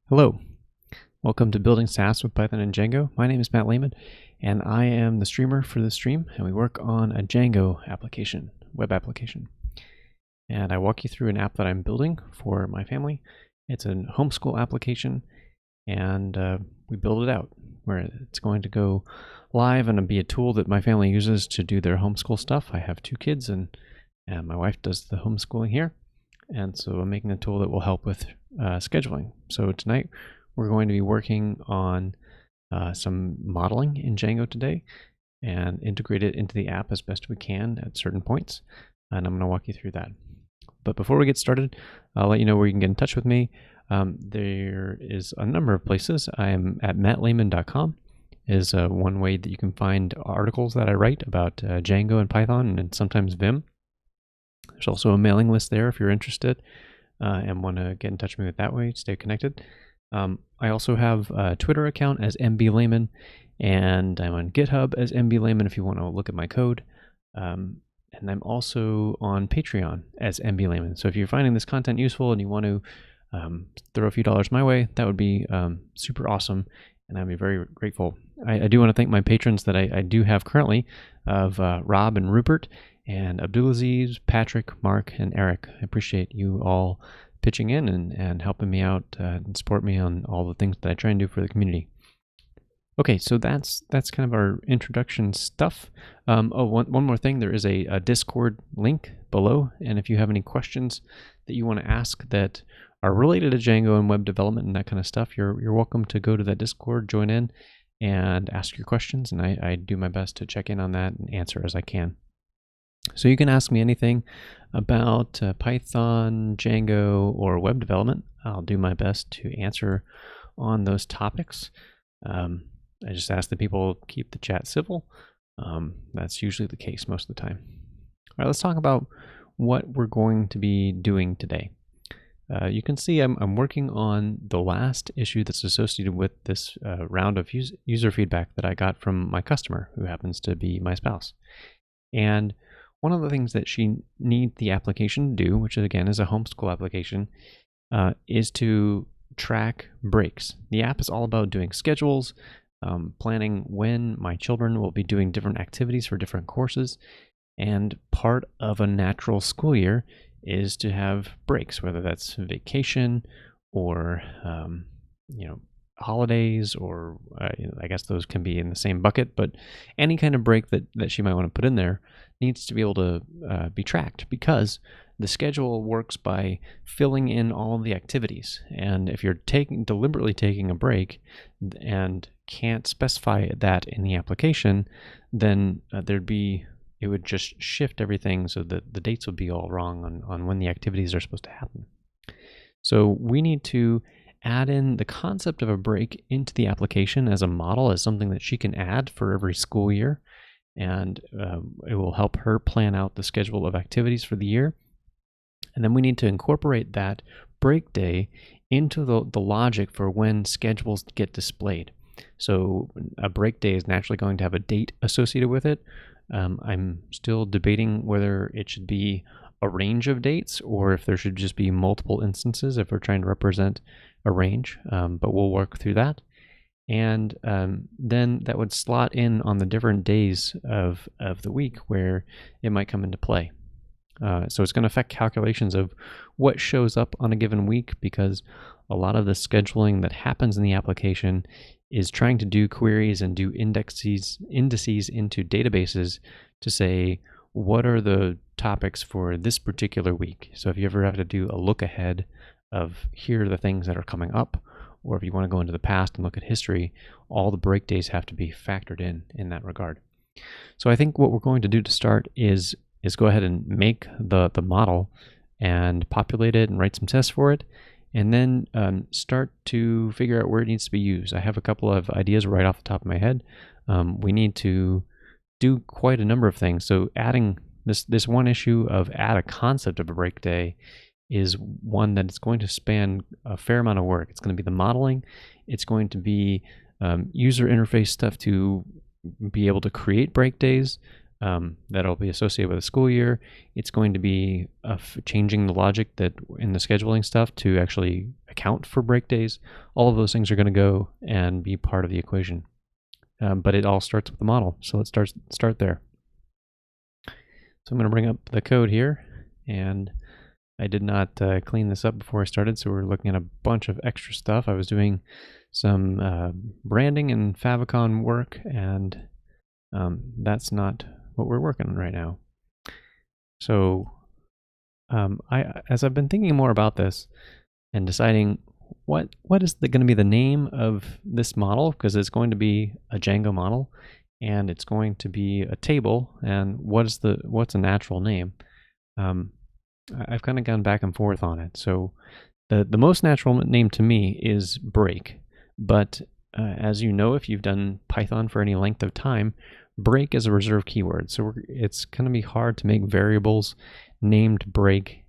Hello, welcome to Building SaaS with Python and Django. My name is Matt Lehman, and I am the streamer for this stream, and we work on a Django application, web application. And I walk you through an app that I'm building for my family. It's a homeschool application, and we build it out where it's going to go live and be a tool that my family uses to do their homeschool stuff. I have 2 kids, and my wife does the homeschooling here. And so I'm making a tool that will help with scheduling. So tonight we're going to be working on some modeling in Django today and integrate it into the app as best we can at certain points. And I'm going to walk you through that. But before we get started, I'll let you know where you can get in touch with me. There is a number of places. I am at mattlehman.com is one way that you can find articles that I write about Django and Python and sometimes Vim. There's also a mailing list there if you're interested and want to get in touch with me that way, stay connected. I also have a Twitter account as MBLehman, and I'm on GitHub as MBLehman if you want to look at my code. And I'm also on Patreon as MBLehman. So if you're finding this content useful and you want to throw a few dollars my way, that would be super awesome, and I'd be very grateful. I do want to thank my patrons that I do have currently of Rob and Rupert, and Abdulaziz, Patrick, Mark, and Eric. I appreciate you all pitching in and helping me out and support me on all the things that I try and do for the community. Okay, so that's kind of our introduction stuff. One more thing, there is a Discord link below, and if you have any questions that you want to ask that are related to Django and web development and that kind of stuff, you're welcome to go to that Discord, join in, and ask your questions, and I do my best to check in on that and answer as I can. So you can ask me anything about Python, Django, or web development. I'll do my best to answer on those topics. I just ask that people keep the chat civil. That's usually the case most of the time. All right, let's talk about what we're going to be doing today. You can see I'm working on the last issue that's associated with this round of user feedback that I got from my customer, who happens to be my spouse. And one of the things that she needs the application to do, which again is a homeschool application, is to track breaks. The app is all about doing schedules, planning when my children will be doing different activities for different courses, and part of a natural school year is to have breaks, whether that's vacation or holidays, or I guess those can be in the same bucket, but any kind of break that she might want to put in there needs to be able to be tracked, because the schedule works by filling in all the activities. And if you're deliberately taking a break and can't specify that in the application, then it would just shift everything so that the dates would be all wrong on when the activities are supposed to happen. So we need to add in the concept of a break into the application as a model, as something that she can add for every school year. And it will help her plan out the schedule of activities for the year. And then we need to incorporate that break day into the logic for when schedules get displayed. So a break day is naturally going to have a date associated with it. I'm still debating whether it should be a range of dates or if there should just be multiple instances if we're trying to represent a range, but we'll work through that. And then that would slot in on the different days of the week where it might come into play. So it's going to affect calculations of what shows up on a given week, because a lot of the scheduling that happens in the application is trying to do queries and do indices into databases to say, what are the topics for this particular week? So if you ever have to do a look ahead of here are the things that are coming up, or if you want to go into the past and look at history, all the break days have to be factored in that regard. So I think what we're going to do to start is go ahead and make the model and populate it and write some tests for it, and then start to figure out where it needs to be used. I have a couple of ideas right off the top of my head. We need to do quite a number of things. So adding this one issue of add a concept of a break day is one that is going to span a fair amount of work. It's going to be the modeling. It's going to be user interface stuff to be able to create break days. that'll be associated with a school year. It's going to be changing the logic that in the scheduling stuff to actually account for break days. All of those things are going to go and be part of the equation. But it all starts with the model. So let's start there. So I'm going to bring up the code here, and I did not clean this up before I started, so we're looking at a bunch of extra stuff. I was doing some branding and favicon work, and that's not what we're working on right now. So as I've been thinking more about this and deciding what is going to be the name of this model, because it's going to be a Django model, and it's going to be a table, and what's a natural name? I've kind of gone back and forth on it. So the most natural name to me is break, but as you know, if you've done Python for any length of time, break is a reserved keyword. So it's going to be hard to make variables named break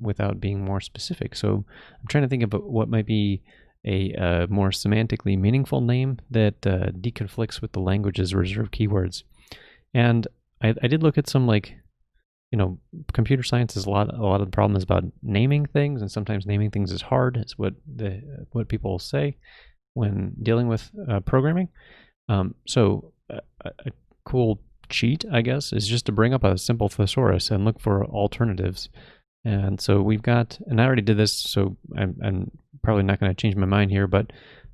without being more specific. So I'm trying to think of what might be a more semantically meaningful name that deconflicts with the language's reserved keywords. And I did look at some, computer science is a lot of the problem is about naming things, and sometimes naming things is hard. It's what people say when dealing with programming. So a cool cheat, I guess, is just to bring up a simple thesaurus and look for alternatives. And so we've got, and I already did this, so I'm probably not going to change my mind here, but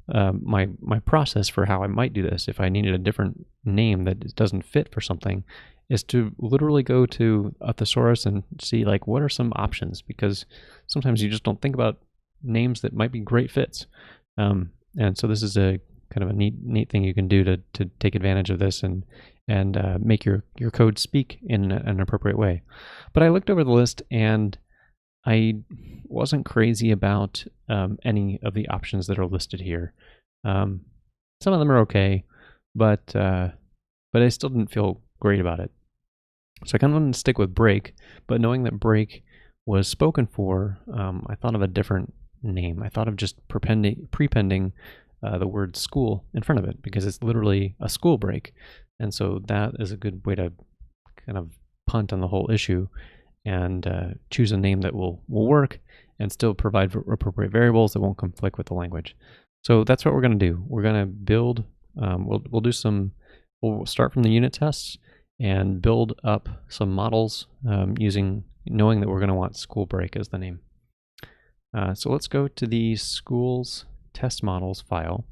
my process for how I might do this, if I needed a different name that doesn't fit for something, is to literally go to a thesaurus and see what are some options, because sometimes you just don't think about names that might be great fits. And so this is a kind of a neat thing you can do to take advantage of this and make your code speak in an appropriate way. But I looked over the list and I wasn't crazy about any of the options that are listed here. Some of them are okay, but I still didn't feel great about it. So I kind of wanted to stick with break, but knowing that break was spoken for, I thought of a different name. I thought of just prepending the word school in front of it, because it's literally a school break. And so that is a good way to kind of punt on the whole issue and choose a name that will work and still provide for appropriate variables that won't conflict with the language. So that's what we're going to do. We're going to build, we'll start from the unit tests and build up some models knowing that we're going to want school break as the name. So let's go to the schools test models file,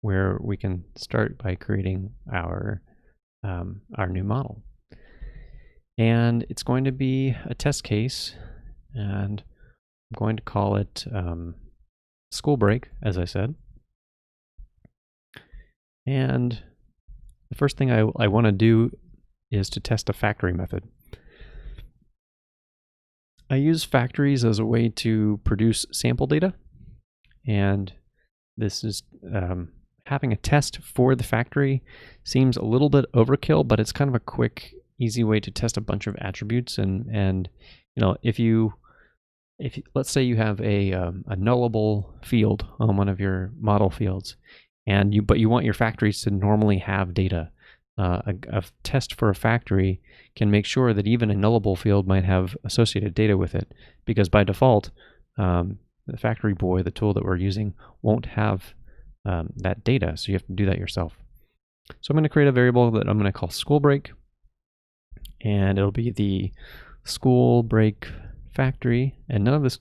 where we can start by creating our new model. And it's going to be a test case, and I'm going to call it school break, as I said. And the first thing I want to do is to test a factory method. I use factories as a way to produce sample data, and this is having a test for the factory seems a little bit overkill, but it's kind of a quick, easy way to test a bunch of attributes. And if you let's say you have a nullable field on one of your model fields, but you want your factories to normally have data. A test for a factory can make sure that even a nullable field might have associated data with it, because by default, the factory boy, the tool that we're using, won't have that data, so you have to do that yourself. So I'm going to create a variable that I'm going to call school break, and it'll be the school break factory, and none of this,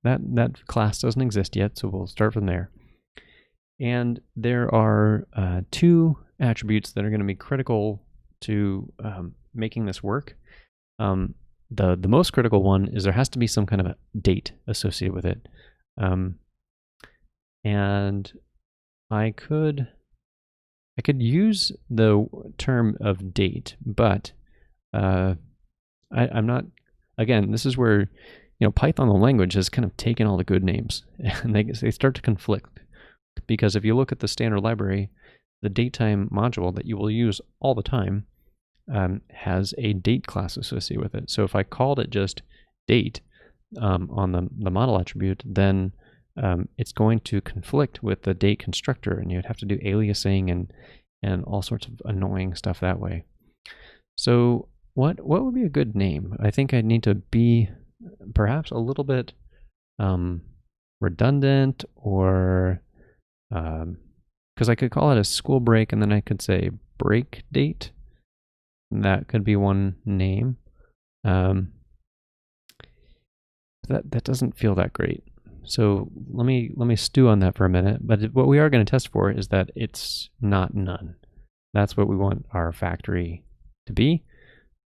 that class doesn't exist yet, so we'll start from there. And there are two attributes that are going to be critical to making this work. The most critical one is there has to be some kind of a date associated with it. And I could use the term of date, but I'm not, again, this is where Python, the language, has kind of taken all the good names and they start to conflict. Because if you look at the standard library, the datetime module that you will use all the time has a date class associated with it. So if I called it just date on the model attribute, then it's going to conflict with the date constructor, and you'd have to do aliasing and all sorts of annoying stuff that way. So what would be a good name? I think I need to be perhaps a little bit redundant, or because I could call it a school break and then I could say break date. That could be one name. That doesn't feel that great. So let me stew on that for a minute. But what we are going to test for is that it's not none. That's what we want our factory to be.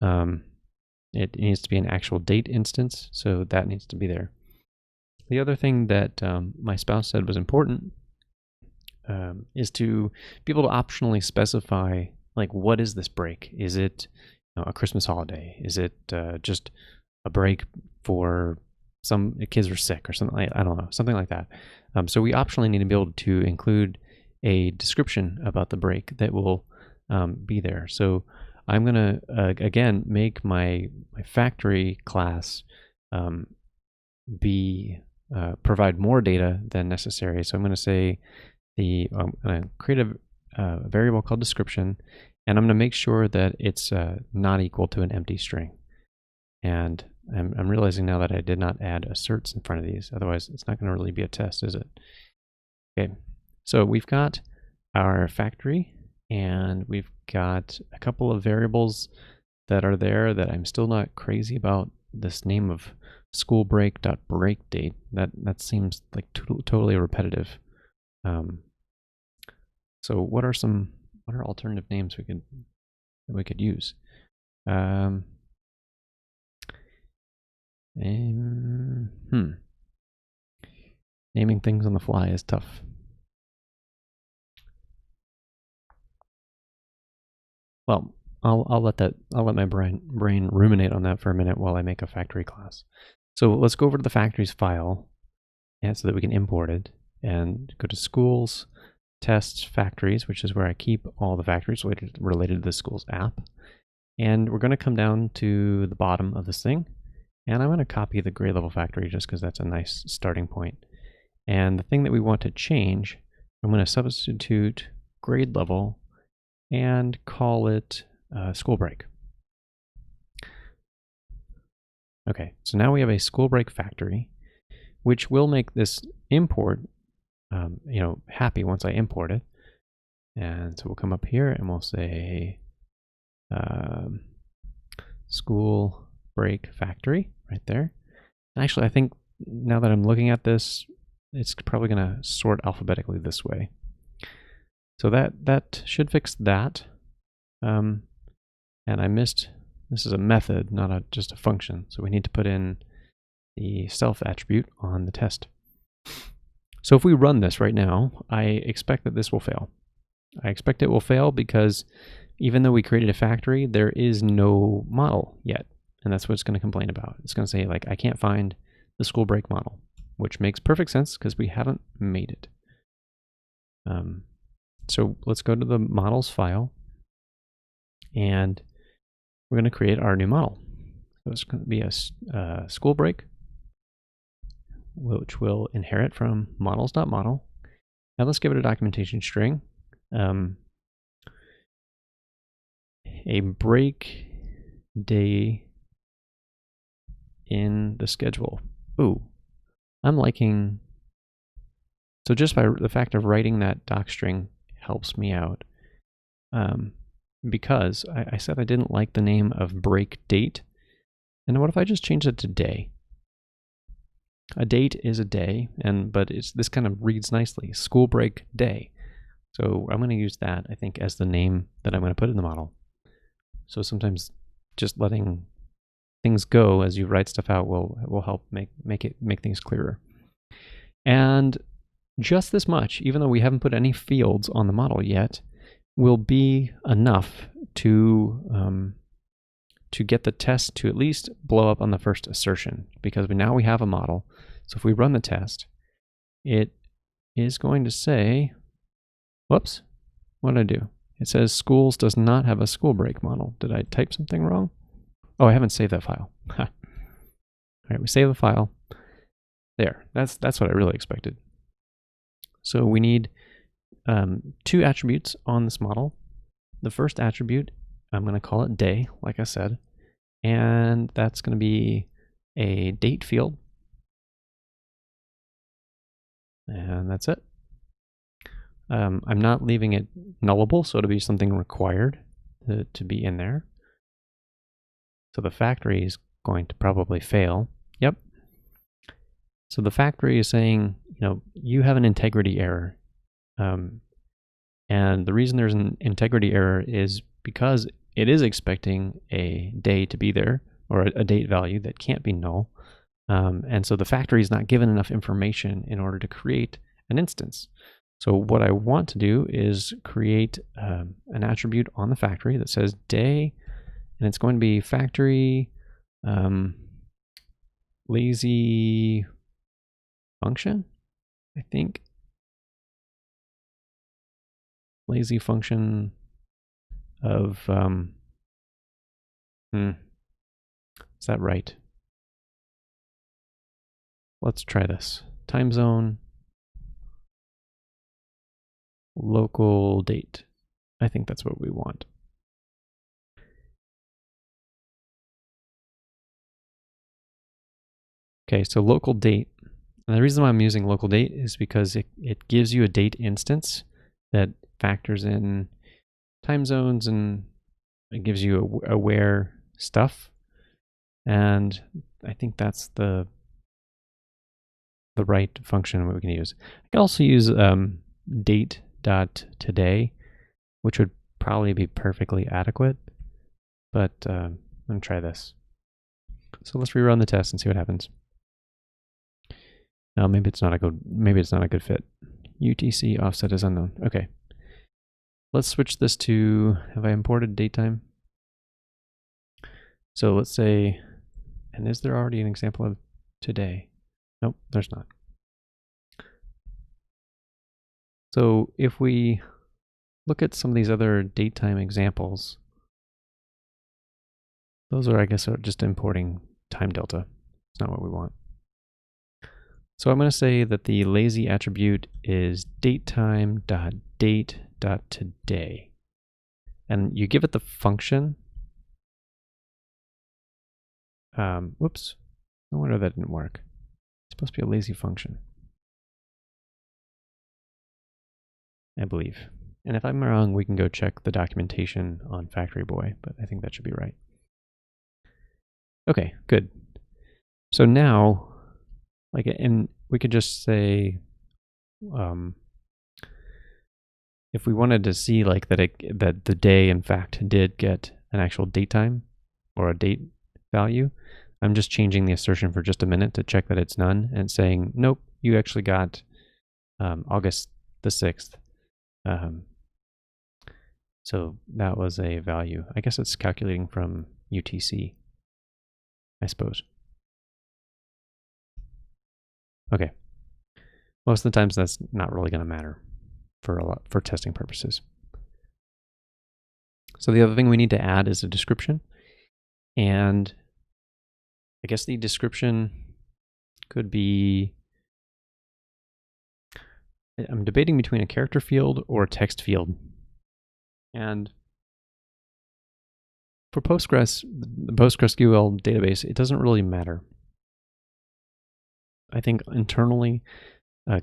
It needs to be an actual date instance, so that needs to be there. The other thing that my spouse said was important is to be able to optionally specify, like, what is this break? Is it a Christmas holiday? Is it just a break for some kids are sick or something like, I don't know, something like that. So we optionally need to be able to include a description about the break that will be there. So I'm going to, again, make my factory class provide more data than necessary. So I'm going to say I'm going to create a variable called description, and I'm going to make sure that it's not equal to an empty string. And I'm realizing now that I did not add asserts in front of these. Otherwise, it's not going to really be a test, is it? Okay, so we've got our factory, and we've got a couple of variables that are there that I'm still not crazy about. This name of school break.break date, that seems like totally repetitive. So what are alternative names we could use? Naming things on the fly is tough. Well, I'll let my brain ruminate on that for a minute while I make a factory class. So let's go over to the factories file, and so that we can import it, and go to schools, tests, factories, which is where I keep all the factories related to the schools app. And we're going to come down to the bottom of this thing, and I'm going to copy the grade level factory just because that's a nice starting point. And the thing that we want to change, I'm going to substitute grade level and call it school break. Okay, so now we have a school break factory, which will make this import happy once I import it. And so we'll come up here and we'll say school break factory right there. And actually, I think now that I'm looking at this, it's probably going to sort alphabetically this way. So that should fix that. And I missed, this is a method, not just a function. So we need to put in the self attribute on the test. So if we run this right now, I expect that this will fail. I expect it will fail because even though we created a factory, there is no model yet. And that's what it's going to complain about. It's going to say, like, I can't find the school break model, which makes perfect sense because we haven't made it. So let's go to the models file, and we're going to create our new model. So it's going to be a school break, which will inherit from models.model. Now let's give it a documentation string. A break day in the schedule. Ooh, I'm liking, so just by the fact of writing that doc string helps me out, because I said I didn't like the name of break date. And what if I just change it to day? A date is a day, but this kind of reads nicely, school break day. So I'm going to use that, I think, as the name that I'm going to put in the model. So sometimes just letting things go as you write stuff out will help make things clearer. And just this much, even though we haven't put any fields on the model yet, will be enough to get the test to at least blow up on the first assertion, because now we have a model. So if we run the test, it is going to say, whoops, what did I do? It says schools does not have a school break model. Did I type something wrong? Oh, I haven't saved that file. All right, we save the file. There, that's what I really expected. So we need 2 attributes on this model. The first attribute I'm going to call it day, like I said, and that's going to be a date field. And that's it. I'm not leaving it nullable, so it'll be something required to be in there. So the factory is going to probably fail. Yep. So the factory is saying, you have an integrity error. And the reason there's an integrity error is because it is expecting a day to be there, or a date value that can't be null. And so the factory is not given enough information in order to create an instance. So what I want to do is create an attribute on the factory that says day, and it's going to be factory lazy function, I think. Lazy function of, is that right? Let's try this. Time zone, local date. I think that's what we want. Okay, so local date. And the reason why I'm using local date is because it gives you a date instance that factors in time zones, and it gives you aware stuff. And I think that's the right function that we can use. I can also use date.today, which would probably be perfectly adequate, but I'm going to try this. So let's rerun the test and see what happens. No, maybe it's not a good fit. UTC offset is unknown. Okay. Let's switch this to, have I imported datetime? So let's say, and is there already an example of today? Nope, there's not. So if we look at some of these other datetime examples, those are, I guess, are just importing time delta. It's not what we want. So I'm going to say that the lazy attribute is datetime.date.today. And you give it the function. Whoops. No wonder that didn't work. It's supposed to be a lazy function, I believe. And if I'm wrong, we can go check the documentation on Factory Boy, but I think that should be right. Okay, good. So now, and we could just say, if we wanted to see that the day in fact did get an actual date time or a date value, I'm just changing the assertion for just a minute to check that it's none and saying, nope, you actually got August the 6th. So that was a value. I guess it's calculating from UTC, I suppose. Okay. Most of the times that's not really going to matter for testing purposes. So the other thing we need to add is a description. And I guess the description could be, I'm debating between a character field or a text field. And for Postgres, the PostgreSQL database, it doesn't really matter. I think internally,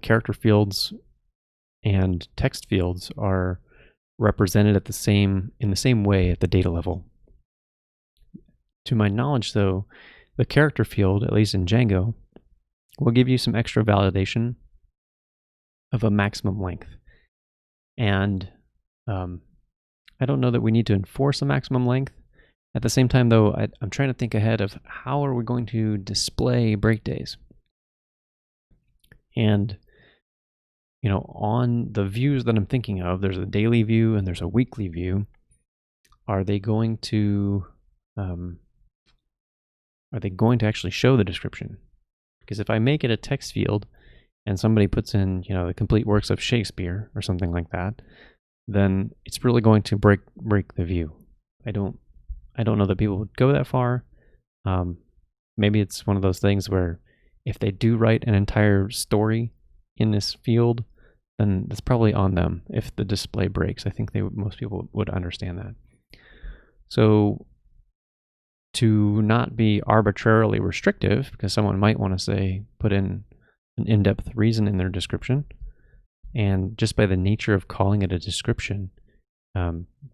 character fields and text fields are represented in the same way at the data level. To my knowledge, though, the character field, at least in Django, will give you some extra validation of a maximum length. And I don't know that we need to enforce a maximum length. At the same time, though, I'm trying to think ahead of how are we going to display break days. And on the views that I'm thinking of, there's a daily view and there's a weekly view. Are they going to actually show the description? Because if I make it a text field and somebody puts in, the complete works of Shakespeare or something like that, then it's really going to break the view. I don't know that people would go that far. Maybe it's one of those things where if they do write an entire story in this field, then it's probably on them if the display breaks. I think most people would understand that. So to not be arbitrarily restrictive, because someone might want to say, put in an in-depth reason in their description, and just by the nature of calling it a description,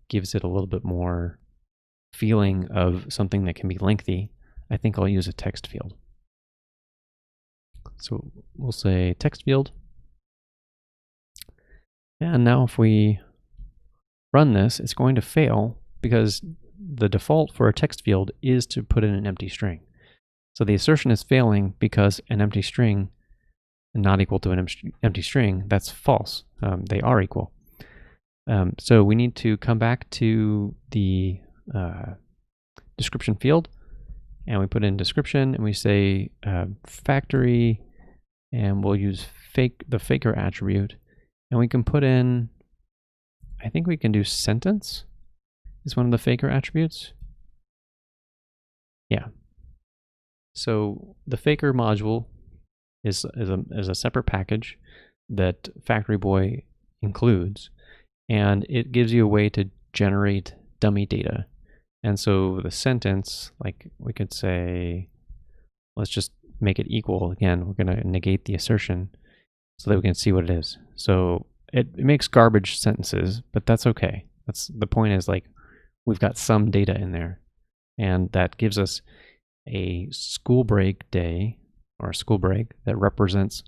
gives it a little bit more feeling of something that can be lengthy, I think I'll use a text field. So we'll say text field. And now if we run this, it's going to fail because the default for a text field is to put in an empty string. So the assertion is failing because an empty string not equal to an empty string, that's false. They are equal. So we need to come back to the description field, and we put in description, and we say factory, and we'll use the faker attribute, and we can put in, I think we can do sentence is one of the faker attributes. Yeah. So the faker module is a separate package that Factory Boy includes, and it gives you a way to generate dummy data. And so the sentence, like we could say, let's just make it equal. Again, we're going to negate the assertion so that we can see what it is. So it makes garbage sentences, but that's okay. That's the point, is like we've got some data in there, and that gives us a school break day or a school break that represents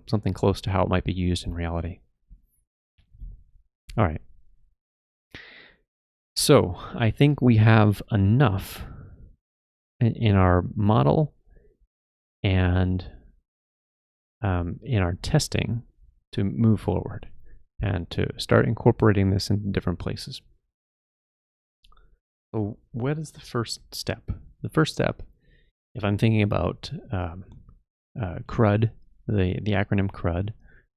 something close to how it might be used in reality. All right. So I think we have enough in our model and in our testing to move forward and to start incorporating this in different places. So what is the first step? The first step, if I'm thinking about Crud, the acronym Crud,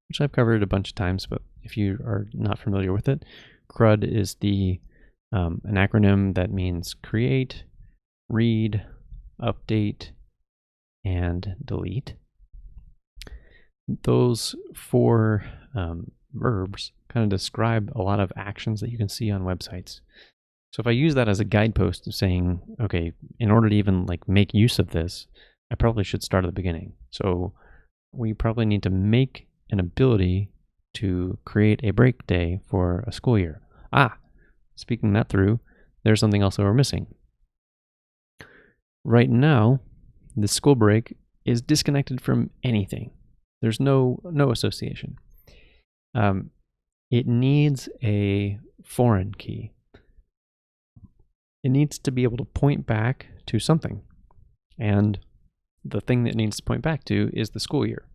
which I've covered a bunch of times, but if you are not familiar with it, Crud is an acronym that means create, read, update, and delete. Those four verbs kind of describe a lot of actions that you can see on websites. So if I use that as a guidepost of saying, okay, in order to even like make use of this, I probably should start at the beginning. So we probably need to make an ability to create a break day for a school year. Speaking that through, there's something else that we're missing. Right now, the school break is disconnected from anything. There's no association. It needs a foreign key. It needs to be able to point back to something. And the thing that needs to point back to is the school year.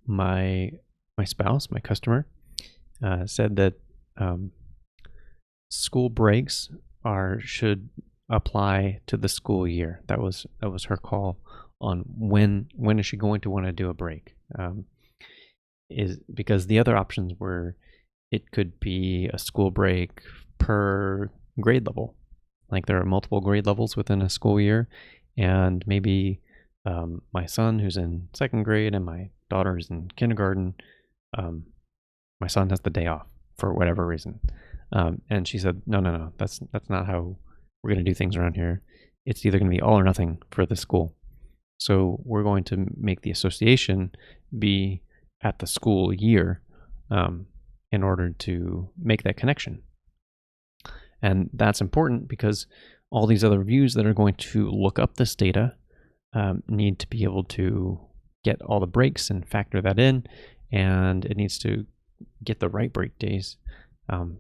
My spouse, my customer, said that school breaks should apply to the school year. That was her call on when is she going to want to do a break. Is because the other options were, it could be a school break per grade level. Like there are multiple grade levels within a school year, and maybe my son, who's in second grade, and my daughter is in kindergarten, my son has the day off for whatever reason. And she said, no, that's not how we're going to do things around here. It's either going to be all or nothing for the school. So we're going to make the association be at the school year in order to make that connection. And that's important because all these other views that are going to look up this data need to be able to get all the breaks and factor that in, and it needs to get the right break days.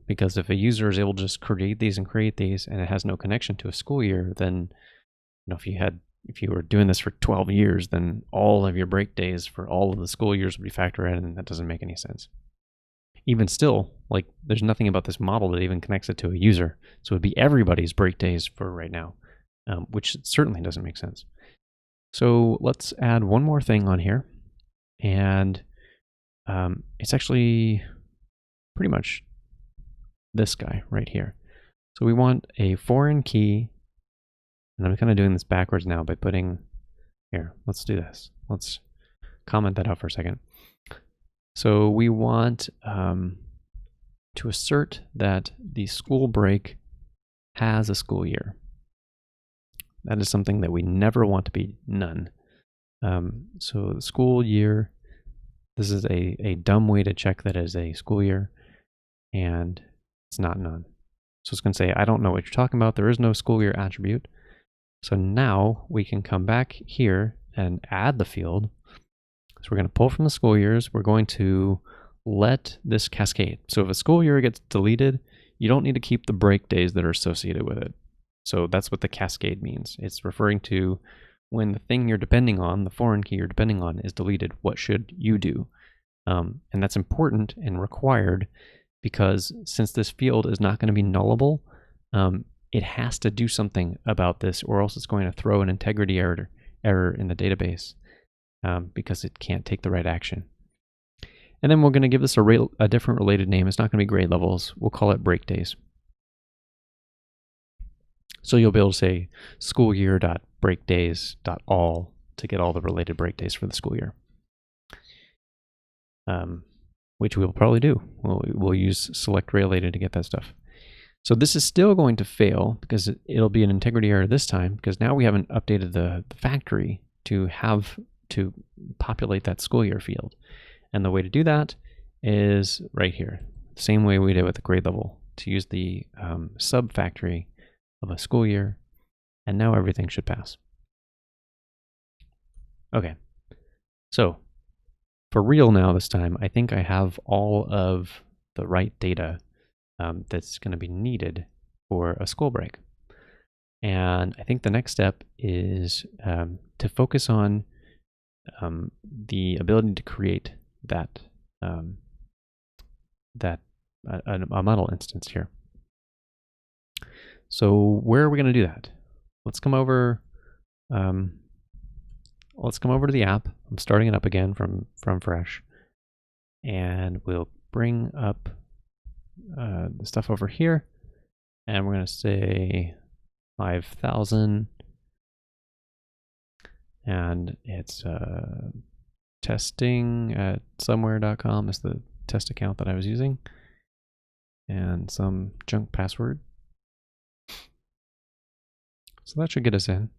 Because if a user is able to just create these and it has no connection to a school year, then if you were doing this for 12 years, then all of your break days for all of the school years would be factored in, and that doesn't make any sense. Even still, like there's nothing about this model that even connects it to a user. So it'd be everybody's break days for right now, which certainly doesn't make sense. So let's add one more thing on here, and it's actually pretty much this guy right here. So we want a foreign key, and I'm kind of doing this backwards now by putting here. Let's do this. Let's comment that out for a second. So we want to assert that the school break has a school year. That is something that we never want to be none. So the school year, this is a dumb way to check that as a school year, and it's not none. So it's going to say, I don't know what you're talking about. There is no school year attribute. So now we can come back here and add the field. So we're going to pull from the school years. We're going to let this cascade. So if a school year gets deleted, you don't need to keep the break days that are associated with it. So that's what the cascade means. It's referring to when the thing you're depending on, the foreign key you're depending on, is deleted, what should you do? And that's important and required because since this field is not going to be nullable, it has to do something about this, or else it's going to throw an integrity error in the database because it can't take the right action. And then we're going to give this a different related name. It's not going to be grade levels. We'll call it break days. So you'll be able to say school year.breakdays.all to get all the related break days for the school year, which we'll probably do. We'll use select related to get that stuff. So this is still going to fail because it'll be an integrity error this time because now we haven't updated the factory to populate that school year field. And the way to do that is right here, the same way we did with the grade level, to use the sub factory of a school year, and now everything should pass. Okay, so for real now this time, I think I have all of the right data that's going to be needed for a school break. And I think the next step is to focus on the ability to create a model instance here. So where are we going to do that? Let's come over. Let's come over to the app. I'm starting it up again from fresh, and we'll bring up the stuff over here, and we're going to say 5,000, and it's testing at somewhere.com is the test account that I was using, and some junk password. So that should get us in.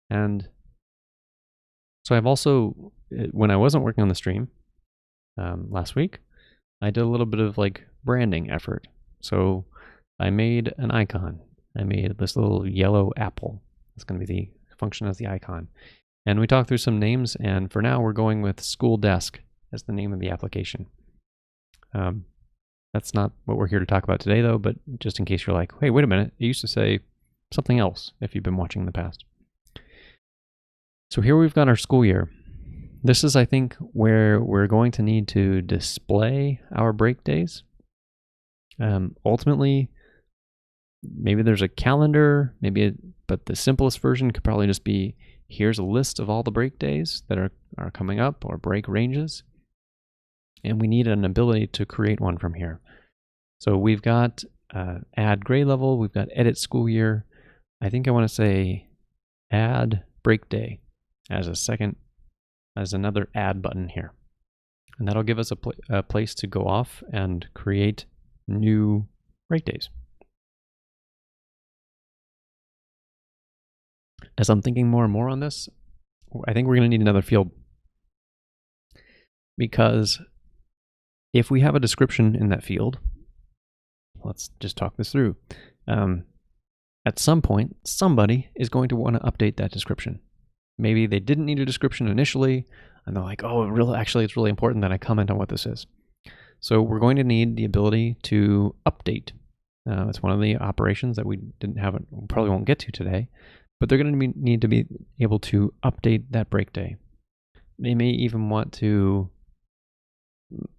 And so I've also, when I wasn't working on the stream last week, I did a little bit of like branding effort. So I made an icon. I made this little yellow apple. It's going to be the function as the icon. And we talked through some names, and for now we're going with school desk as the name of the application. That's not what we're here to talk about today though, but just in case you're like, hey, wait a minute, it used to say something else if you've been watching in the past. So here we've got our school year. This is, I think, where we're going to need to display our break days. Ultimately, maybe there's a calendar, but the simplest version could probably just be, here's a list of all the break days that are coming up, or break ranges. And we need an ability to create one from here. So we've got add grade level, we've got edit school year. I think I want to say add break day as another add button here. And that'll give us a place to go off and create new break days. As I'm thinking more and more on this, I think we're going to need another field. Because if we have a description in that field, let's just talk this through. At some point, somebody is going to want to update that description. Maybe they didn't need a description initially, and they're like, oh, actually, it's really important that I comment on what this is. So we're going to need the ability to update. It's one of the operations that we probably won't get to today, but they're going to need to be able to update that break day. They may even want to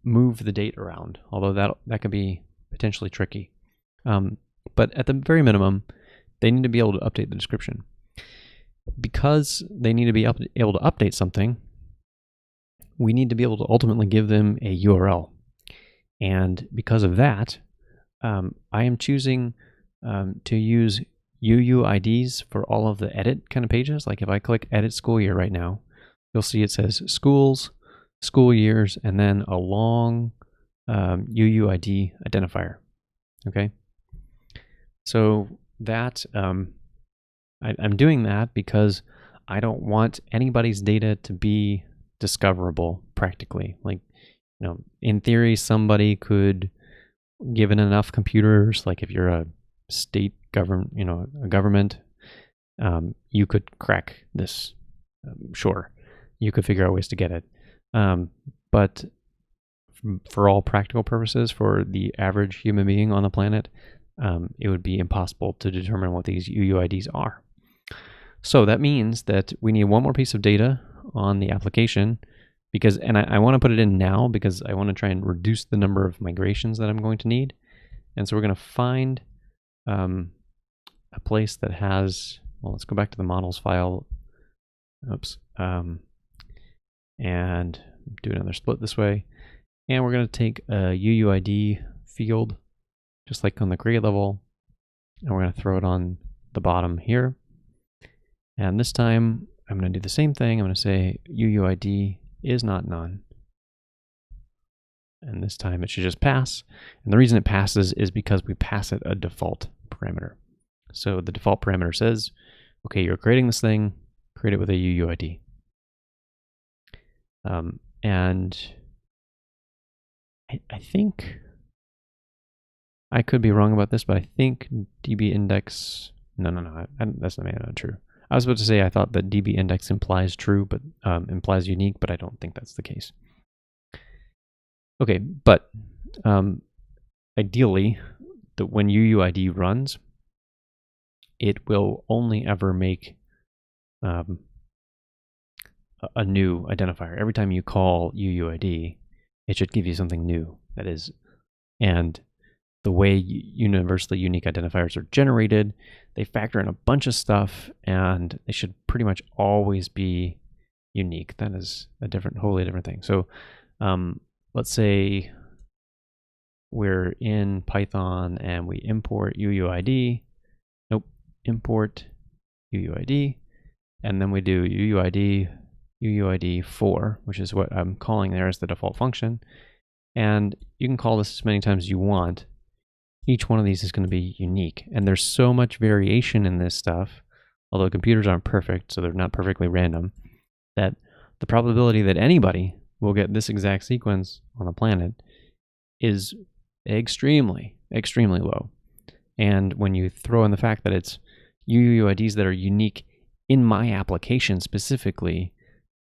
move the date around, although that could be potentially tricky. But at the very minimum, they need to be able to update the description. Because they need to be able to update something, we need to be able to ultimately give them a URL. And because of that, I am choosing to use UUIDs for all of the edit kind of pages. Like if I click edit school year right now, you'll see it says schools, school years, and then a long UUID identifier. Okay, so that I'm doing that because I don't want anybody's data to be discoverable practically. Like, in theory, somebody could, given enough computers, like if you're a state government, a government, you could crack this. Sure, you could figure out ways to get it. But for all practical purposes, for the average human being on the planet, it would be impossible to determine what these UUIDs are. So that means that we need one more piece of data on the application, because, and I want to put it in now because I want to try and reduce the number of migrations that I'm going to need. And so we're going to find a place that has, well, let's go back to the models file. Oops. And do another split this way. And we're going to take a UUID field, just like on the grade level, and we're going to throw it on the bottom here. And this time, I'm going to do the same thing. I'm going to say UUID is not none. And this time it should just pass. And the reason it passes is because we pass it a default parameter. So the default parameter says, okay, you're creating this thing, create it with a UUID. And I think, I could be wrong about this, but I think DB index, no, that's not true. I was about to say I thought that DB index implies true, but implies unique, but I don't think that's the case. Okay, but ideally, when UUID runs, it will only ever make a new identifier. Every time you call UUID, it should give you something new. That is, and the way universally unique identifiers are generated, they factor in a bunch of stuff, and they should pretty much always be unique. That is a wholly different thing. So let's say we're in Python and we import UUID. Nope, import UUID, and then we do UUID 4, which is what I'm calling there as the default function. And you can call this as many times as you want. Each one of these is going to be unique. And there's so much variation in this stuff, although computers aren't perfect, so they're not perfectly random, that the probability that anybody will get this exact sequence on the planet is extremely, extremely low. And when you throw in the fact that it's UUIDs that are unique in my application specifically,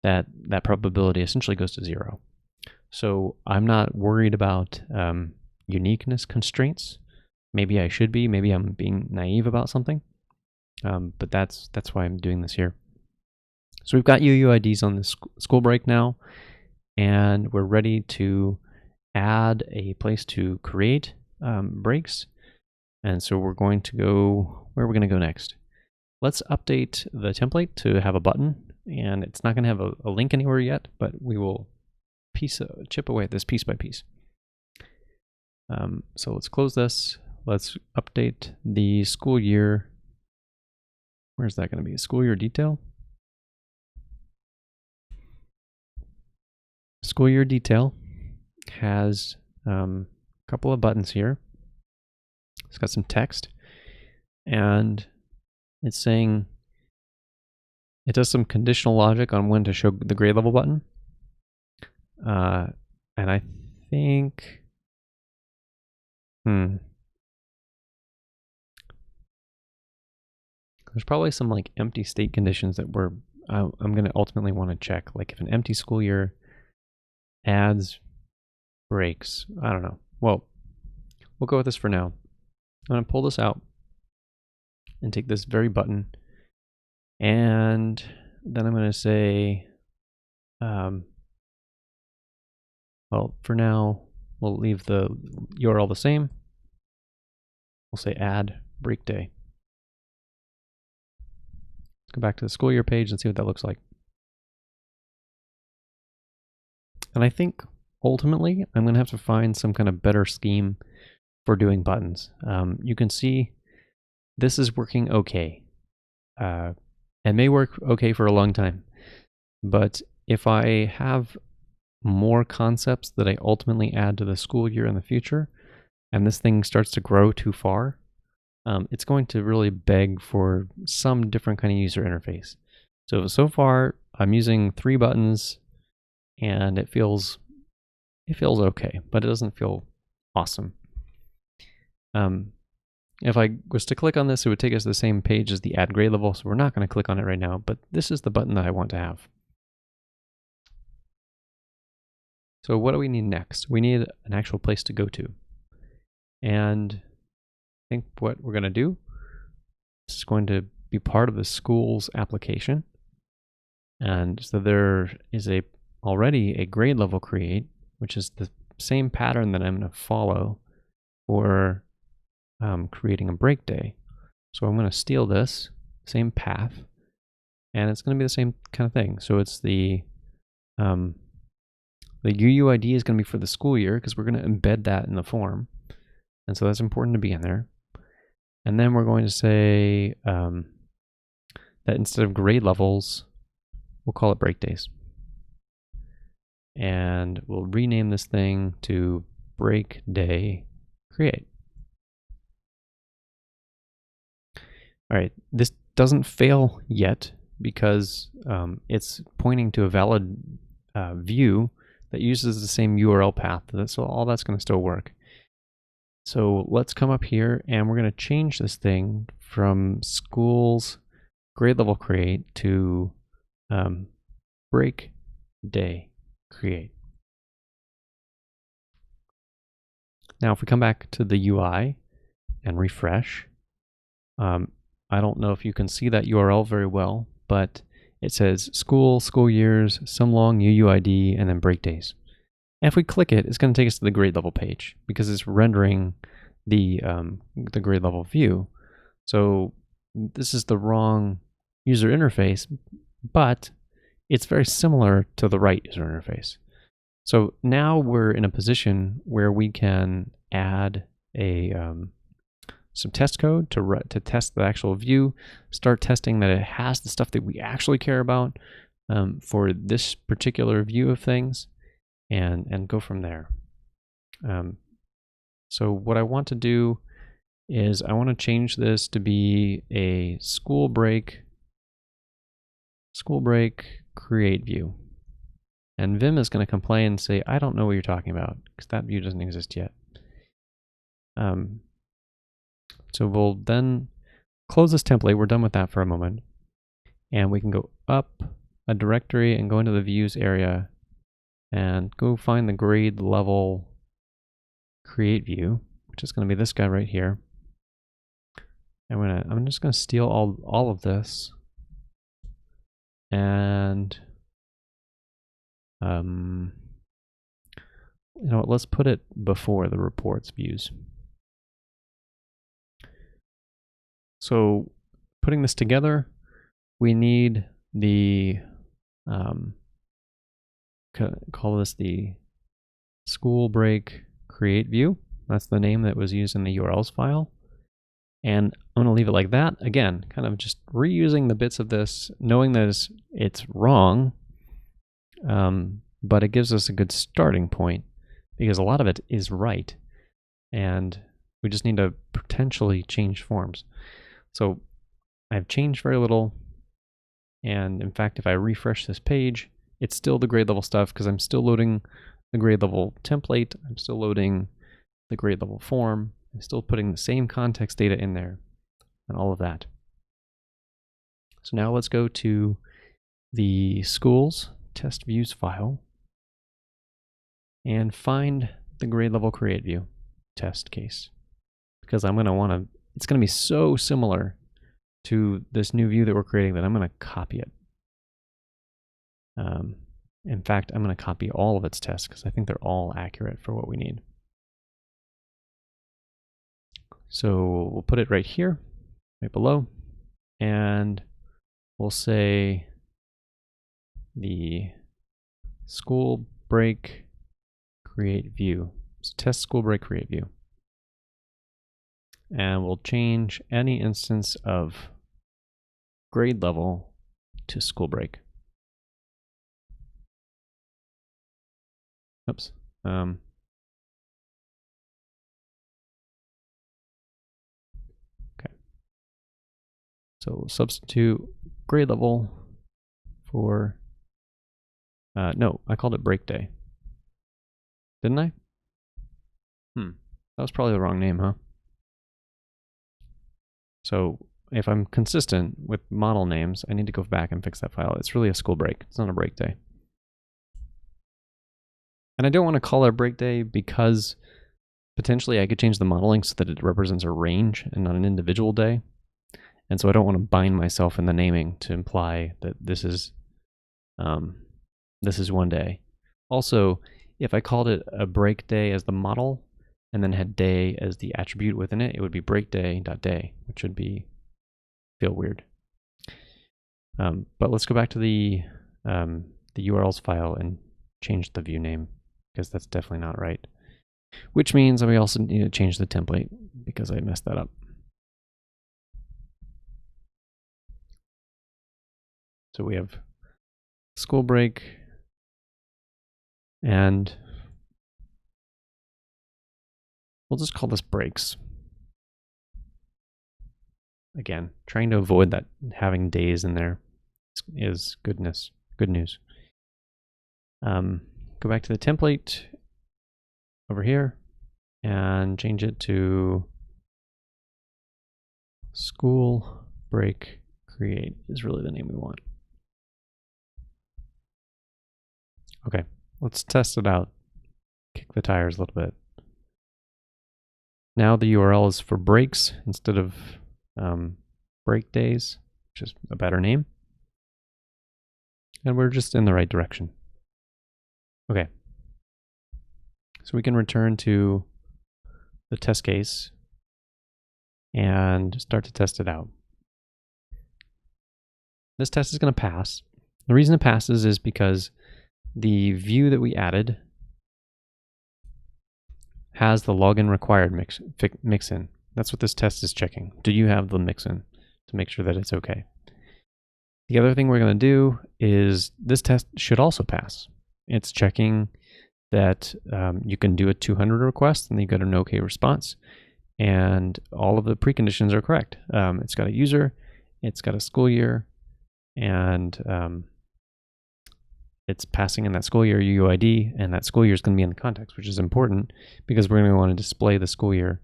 that probability essentially goes to 0. So I'm not worried about uniqueness constraints. Maybe I should be. Maybe I'm being naive about something. But that's why I'm doing this here. So we've got UUIDs on this school break now, and we're ready to add a place to create breaks. And so we're going to go, where are we going to go next? Let's update the template to have a button, and it's not going to have a link anywhere yet, but we will chip away at this piece by piece. So let's close this. Let's update the school year. Where's that going to be? School year detail? School year detail has a couple of buttons here. It's got some text, and it's saying it does some conditional logic on when to show the grade level button. And I think, there's probably some like empty state conditions that I'm going to ultimately want to check. Like if an empty school year adds breaks, I don't know. Well, we'll go with this for now. I'm going to pull this out and take this very button, and then I'm going to say, well, for now, we'll leave the URL the same. We'll say add break day. Let's go back to the school year page and see what that looks like. And I think ultimately I'm going to have to find some kind of better scheme for doing buttons. You can see this is working okay. It may work okay for a long time, but if I have more concepts that I ultimately add to the school year in the future, and this thing starts to grow too far, it's going to really beg for some different kind of user interface. So far, I'm using 3 buttons, and it feels okay, but it doesn't feel awesome. If I was to click on this, it would take us to the same page as the add grade level, so we're not going to click on it right now, but this is the button that I want to have. So what do we need next? We need an actual place to go to. And I think what we're going to do, this is going to be part of the school's application. And so there is already a grade level create, which is the same pattern that I'm going to follow for creating a break day. So I'm going to steal this same path, and it's going to be the same kind of thing. So it's the UUID is going to be for the school year because we're going to embed that in the form, and so that's important to be in there. And then we're going to say that instead of grade levels, we'll call it break days, and we'll rename this thing to break day create. All right, this doesn't fail yet because it's pointing to a valid view that uses the same URL path, so all that's going to still work. So let's come up here and we're going to change this thing from school's grade level create to break day create. Now if we come back to the UI and refresh, I don't know if you can see that URL very well, but it says school years, some long UUID, and then break days. And if we click it, it's going to take us to the grade level page because it's rendering the grade level view. So this is the wrong user interface, but it's very similar to the right user interface. So now we're in a position where we can add some test code to test the actual view, start testing that it has the stuff that we actually care about for this particular view of things, and go from there. So what I want to do is I want to change this to be a school break create view. And Vim is going to complain and say, I don't know what you're talking about because that view doesn't exist yet. So we'll then close this template. We're done with that for a moment. And we can go up a directory and go into the views area and go find the grade level create view, which is going to be this guy right here. And I'm just going to steal all of this. And you know what, let's put it before the reports views. So putting this together, we need the, call this the school break create view. That's the name that was used in the URLs file. And I'm going to leave it like that. Again, kind of just reusing the bits of this, knowing that it's wrong, but it gives us a good starting point because a lot of it is right. And we just need to potentially change forms. So I've changed very little. And in fact, if I refresh this page, it's still the grade level stuff because I'm still loading the grade level template. I'm still loading the grade level form. I'm still putting the same context data in there and all of that. So now let's go to the schools test views file and find the grade level create view test case because I'm going to want to, it's going to be so similar to this new view that we're creating that I'm going to copy it. In fact, I'm going to copy all of its tests because I think they're all accurate for what we need. So we'll put it right here, right below, and we'll say the school break create view. So test school break create view. And we'll change any instance of grade level to school break. Oops. Okay. So we'll substitute grade level for, no, I called it break day. Didn't I? That was probably the wrong name, huh? So if I'm consistent with model names, I need to go back and fix that file. It's really a school break. It's not a break day. And I don't want to call it a break day because potentially I could change the modeling so that it represents a range and not an individual day. And so I don't want to bind myself in the naming to imply that this is one day. Also, if I called it a break day as the model and then had day as the attribute within it, it would be break day.day, which would feel weird. But let's go back to the URLs file and change the view name, because that's definitely not right. Which means we also need to change the template because I messed that up. So we have school break, and we'll just call this breaks. Again, trying to avoid that having days in there is good news. Go back to the template over here and change it to school break create is really the name we want. Okay, let's test it out. Kick the tires a little bit. Now the URL is for breaks instead of break days, which is a better name. And we're just in the right direction. Okay. So we can return to the test case and start to test it out. This test is going to pass. The reason it passes is because the view that we added has the login required mixin. That's what this test is checking. Do you have the mixin to make sure that it's okay? The other thing we're going to do is this test should also pass. It's checking that you can do a 200 request and you get an okay response. And all of the preconditions are correct. It's got a user, it's got a school year, and it's passing in that school year UUID, and that school year is going to be in the context, which is important because we're going to want to display the school year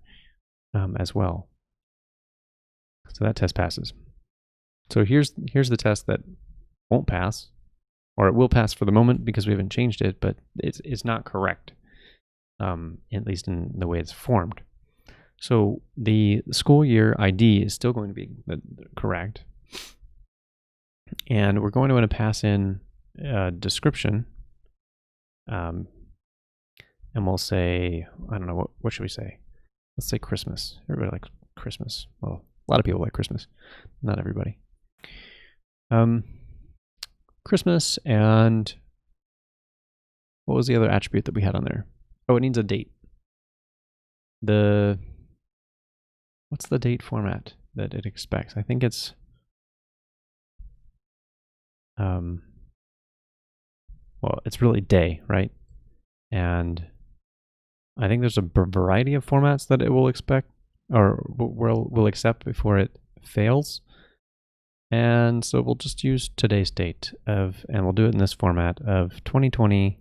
as well. So that test passes. So here's the test that won't pass, or it will pass for the moment because we haven't changed it, but it's not correct, at least in the way it's formed. So the school year ID is still going to be correct, and we're going to want to pass in a description, and we'll say, I don't know, what should we say? Let's say Christmas. Everybody likes Christmas. Well, a lot of people like Christmas, not everybody. Christmas, and what was the other attribute that we had on there? Oh, it needs a date. What's the date format that it expects? I think it's well, it's really day, right? And I think there's a variety of formats that it will expect or will accept before it fails. And so we'll just use today's date and we'll do it in this format of 2020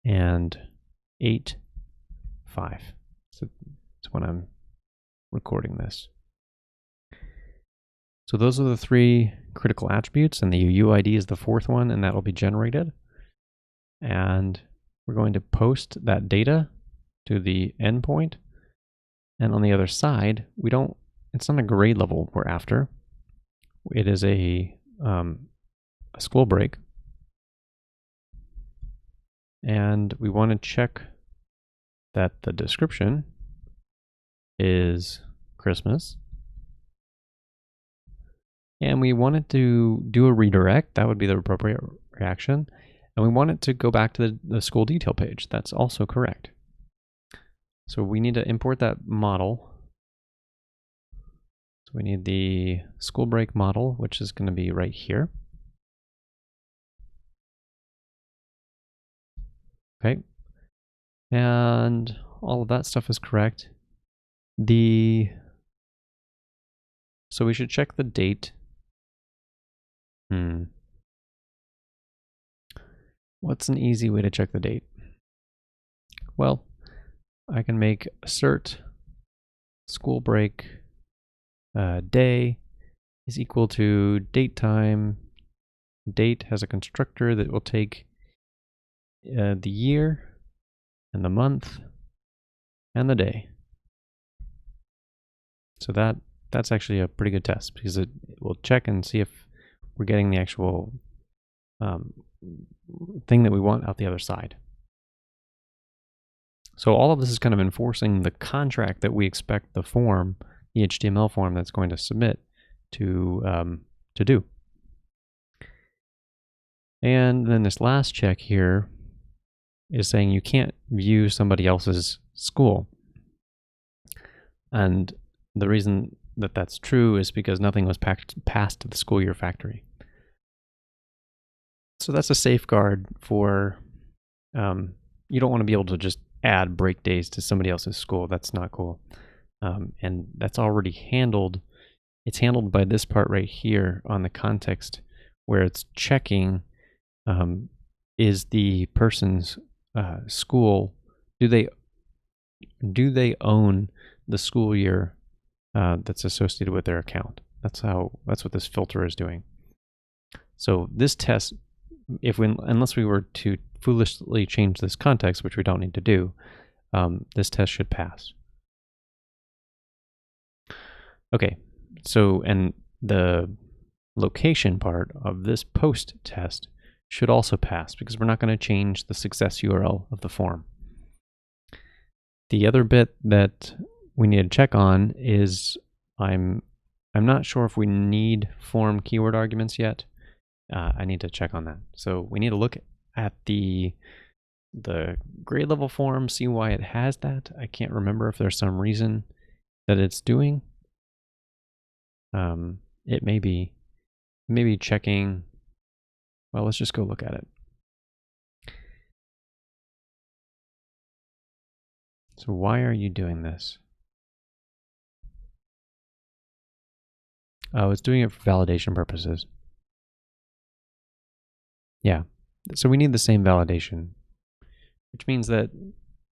and 8/5. So it's when I'm recording this. So those are the 3 critical attributes, and the UUID is the 4th one, and that will be generated. And we're going to post that data to the endpoint. And on the other side, it's not a grade level we're after. It is a school break. And we want to check that the description is Christmas. And we want it to do a redirect. That would be the appropriate reaction. And we want it to go back to the school detail page. That's also correct. So we need to import that model. So we need the school break model, which is going to be right here. Okay. And all of that stuff is correct. So we should check the date. What's an easy way to check the date? Well, I can make assert school break day is equal to date time. Date has a constructor that will take the year and the month and the day. So that's actually a pretty good test, because it will check and see if we're getting the actual thing that we want out the other side. So all of this is kind of enforcing the contract that we expect the form, the HTML form that's going to submit, to do. And then this last check here is saying you can't view somebody else's school. And the reason that that's true is because nothing was passed to the school year factory. So that's a safeguard for, you don't want to be able to just add break days to somebody else's school. That's not cool. And that's already handled. It's handled by this part right here on the context, where it's checking, is the person's school, do they own the school year that's associated with their account? That's what this filter is doing. So this test, unless we were to foolishly change this context, which we don't need to do, this test should pass. Okay, so, and the location part of this post test should also pass, because we're not going to change the success URL of the form. The other bit that we need to check on is I'm not sure if we need form keyword arguments yet. I need to check on that. So we need to look at the grade level form, see why it has that. I can't remember if there's some reason that it's doing. It may be checking. Well, let's just go look at it. So why are you doing this? Oh, it's doing it for validation purposes. Yeah, so we need the same validation, which means that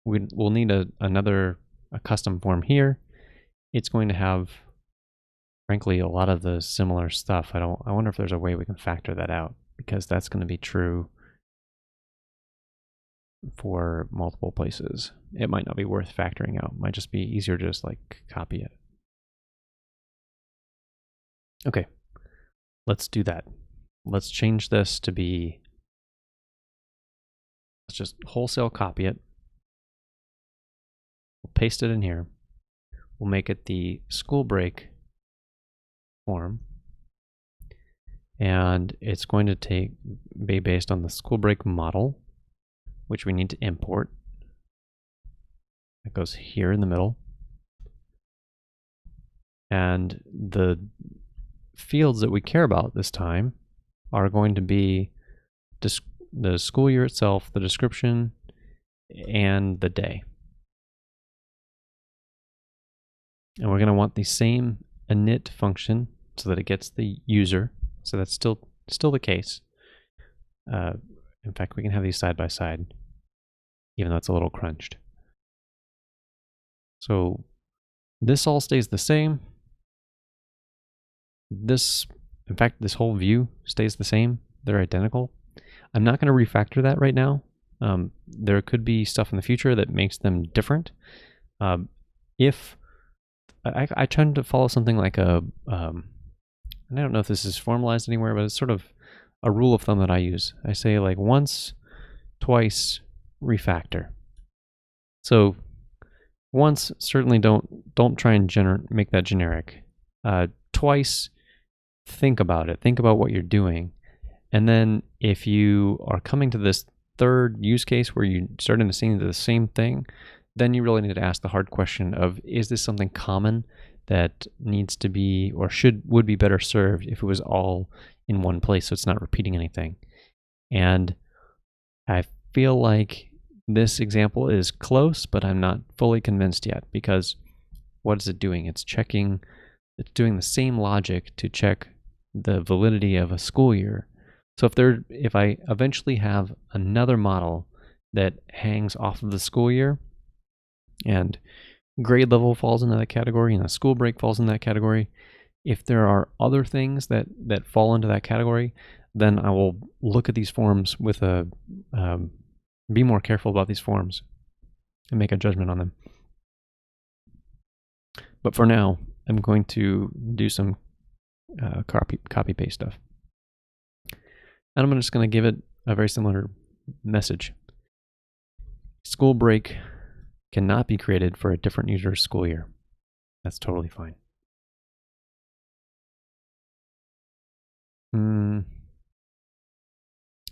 we'll need a custom form here. It's going to have, frankly, a lot of the similar stuff. I wonder if there's a way we can factor that out, because that's going to be true for multiple places. It might not be worth factoring out. It might just be easier to just like copy it. Okay, let's do that. Let's change this to be, let's just wholesale copy it. We'll paste it in here. We'll make it the school break form. And it's going to be based on the school break model, which we need to import. It goes here in the middle. And the fields that we care about this time are going to be the school year itself, the description, and the day. And we're going to want the same init function so that it gets the user. So that's still the case. In fact, we can have these side by side, even though it's a little crunched. So this all stays the same. In fact, this whole view stays the same. They're identical. I'm not going to refactor that right now. There could be stuff in the future that makes them different. If I tend to follow something like and I don't know if this is formalized anywhere, but it's sort of a rule of thumb that I use. I say like once, twice, refactor. So once, certainly don't try and make that generic. Twice, think about it. Think about what you're doing. And then if you are coming to this third use case where you're starting to see the same thing, then you really need to ask the hard question of, is this something common that needs to be or would be better served if it was all in one place so it's not repeating anything? And I feel like this example is close, but I'm not fully convinced yet, because what is it doing? It's doing the same logic to check the validity of a school year. So if I eventually have another model that hangs off of the school year, and grade level falls into that category, and a school break falls in that category, if there are other things that fall into that category, then I will look at these forms with be more careful about these forms and make a judgment on them. But for now, I'm going to do some copy paste stuff. And I'm just going to give it a very similar message. School break cannot be created for a different user's school year. That's totally fine.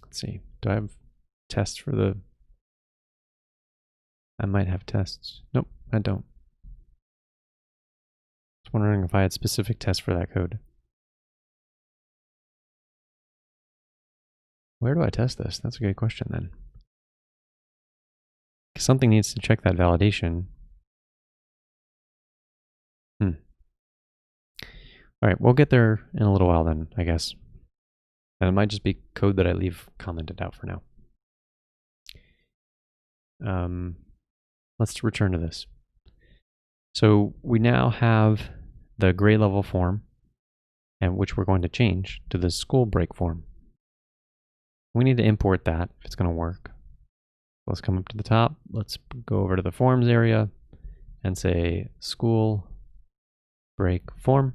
Let's see. Do I have tests for the... I might have tests. Nope, I don't. I was wondering if I had specific tests for that code. Where do I test this? That's a good question then. Something needs to check that validation. All right, we'll get there in a little while then, I guess. And it might just be code that I leave commented out for now. Let's return to this. So we now have the grade level form, and which we're going to change to the school break form. We need to import that if it's going to work. Let's come up to the top. Let's go over to the forms area and say school break form.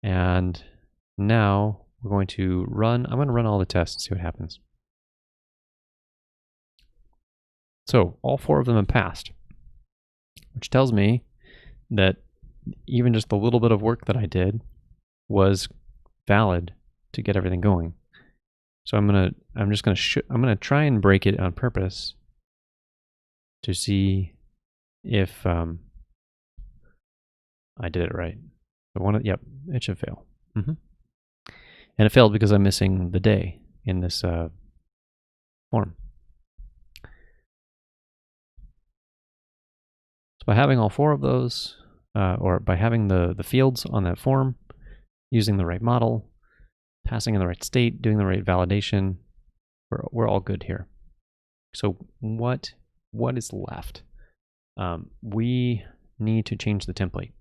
And now we're going to I'm going to run all the tests and see what happens. So all 4 of them have passed, which tells me that even just the little bit of work that I did was valid to get everything going. So I'm gonna try and break it on purpose to see if I did it right. So yep, it should fail. And it failed because I'm missing the day in this form. So by having all 4 of those, or by having the fields on that form, using the right model, passing in the right state, doing the right validation, we're all good here. So what is left? We need to change the template.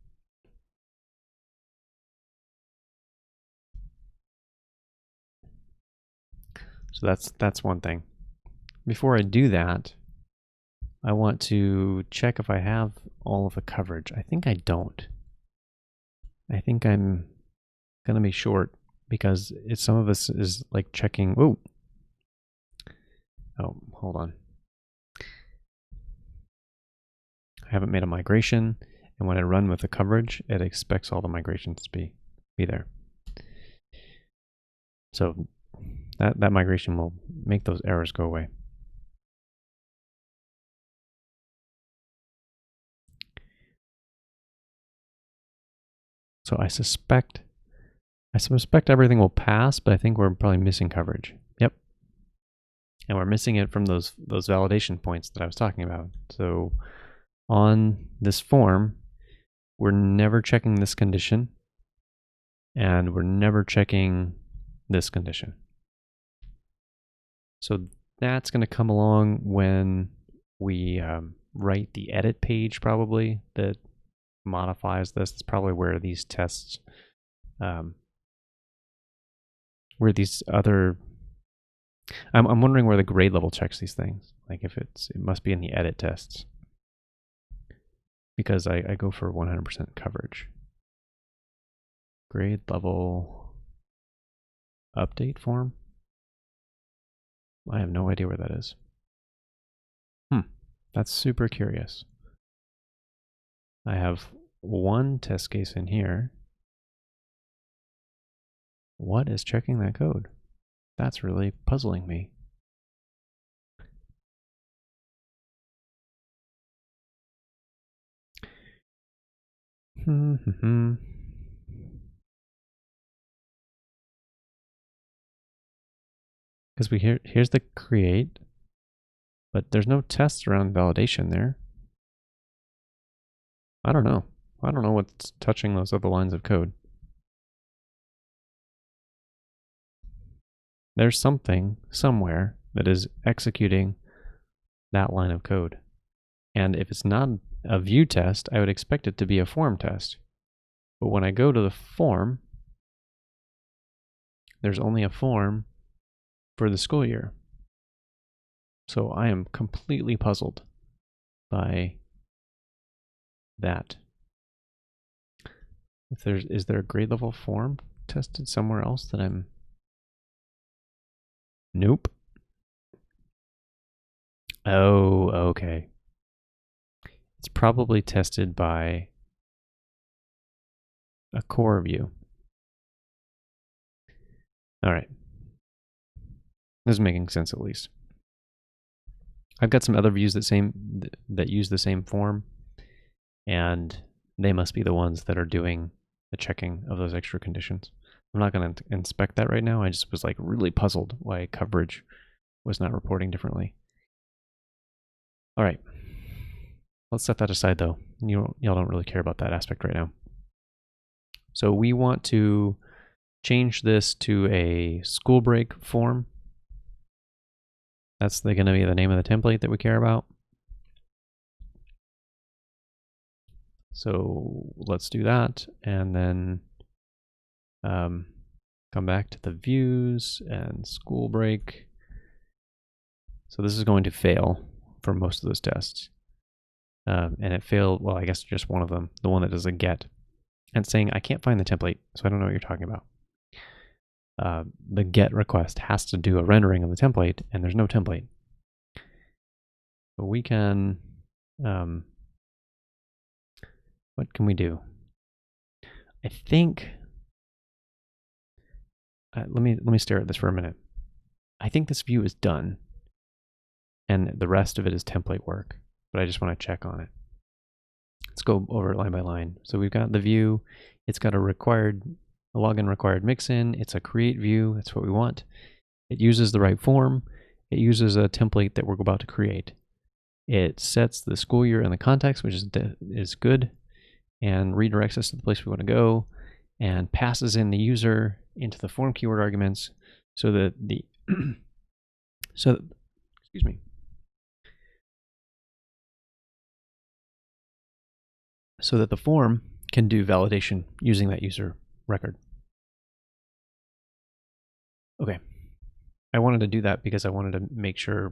So that's one thing. Before I do that, I want to check if I have all of the coverage. I think I don't. I think I'm gonna be short because some of this is like checking. Oh, hold on. I haven't made a migration, and when I run with the coverage, it expects all the migrations to be there. So that migration will make those errors go away. So I suspect everything will pass, but I think we're probably missing coverage. Yep. And we're missing it from those validation points that I was talking about. So on this form, we're never checking this condition, and we're never checking this condition. So that's going to come along when we write the edit page, probably, that modifies this. It's probably where these tests, where these other, I'm wondering where the grade level checks these things. Like if it must be in the edit tests, because I go for 100% coverage. Grade level update form. I have no idea where that is. That's super curious. I have one test case in here. What is checking that code? That's really puzzling me. Because here's the create, but there's no tests around validation there. I don't know. I don't know what's touching those other lines of code. There's something somewhere that is executing that line of code. And if it's not a view test, I would expect it to be a form test. But when I go to the form, there's only a form for the school year. So I am completely puzzled by that. Is there a grade level form tested somewhere else that I'm... Nope. Oh, okay. It's probably tested by a core view. All right. This is making sense at least. I've got some other views that use the same form, and they must be the ones that are doing the checking of those extra conditions. I'm not going to inspect that right now. I just was like really puzzled why coverage was not reporting differently. All right. Let's set that aside though. Y'all don't really care about that aspect right now. So we want to change this to a school break form. That's going to be the name of the template that we care about. So let's do that, and then come back to the views and school break. So this is going to fail for most of those tests. And it failed, well, I guess just one of them, the one that does a get. And it's saying, I can't find the template, so I don't know what you're talking about. The get request has to do a rendering of the template, and there's no template. So we can, what can we do? I think, let me stare at this for a minute. I think this view is done, and the rest of it is template work, but I just want to check on it. Let's go over it line by line. So we've got the view. It's got a login required mixin. It's a create view. That's what we want. It uses the right form. It uses a template that we're about to create. It sets the school year in the context, which is good, and redirects us to the place we want to go, and passes in the user into the form keyword arguments so that the excuse me. So that the form can do validation using that user record. Okay. I wanted to do that because I wanted to make sure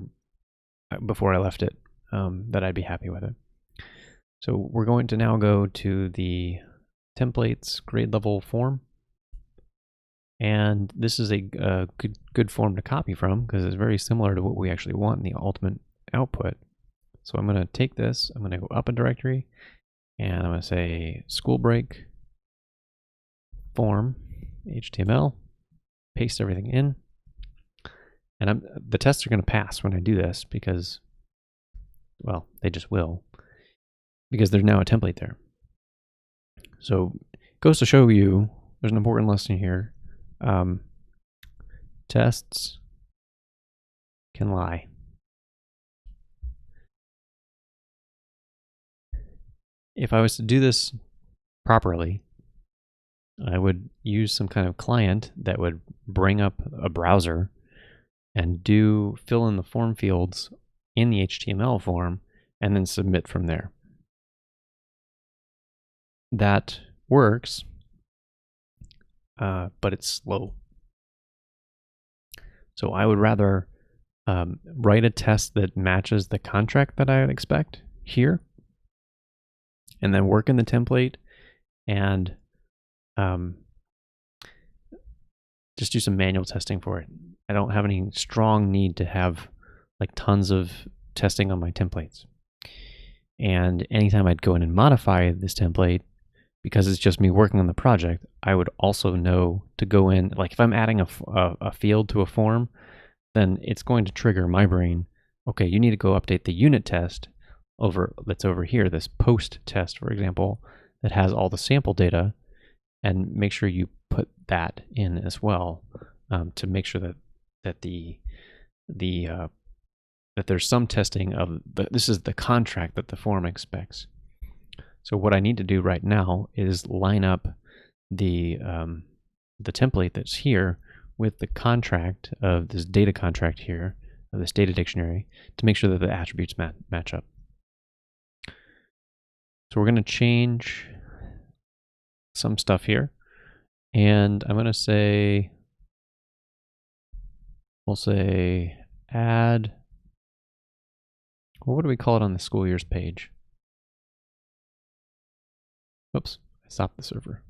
before I left it that I'd be happy with it. So we're going to now go to the templates grade level form. And this is a good form to copy from because it's very similar to what we actually want in the ultimate output. So I'm going to take this, I'm going to go up a directory, and I'm going to say school break form HTML, paste everything in. And the tests are going to pass when I do this because, well, they just will, because there's now a template there. So it goes to show you there's an important lesson here. Tests can lie. If I was to do this properly, I would use some kind of client that would bring up a browser and fill in the form fields in the HTML form and then submit from there. That works, but it's slow. So I would rather write a test that matches the contract that I would expect here, and then work in the template and just do some manual testing for it. I don't have any strong need to have like tons of testing on my templates. And anytime I'd go in and modify this template, because it's just me working on the project, I would also know to go in, like if I'm adding a field to a form, then it's going to trigger my brain, okay, you need to go update the unit test that's over here, this post test, for example, that has all the sample data, and make sure you put that in as well to make sure that that that there's some testing of this is the contract that the form expects. So what I need to do right now is line up the template that's here with the contract of this data contract here, of this data dictionary, to make sure that the attributes match up. So we're going to change some stuff here, and I'm going to say, we'll say add, well, what do we call it on the school years page? Oops, I stopped the server.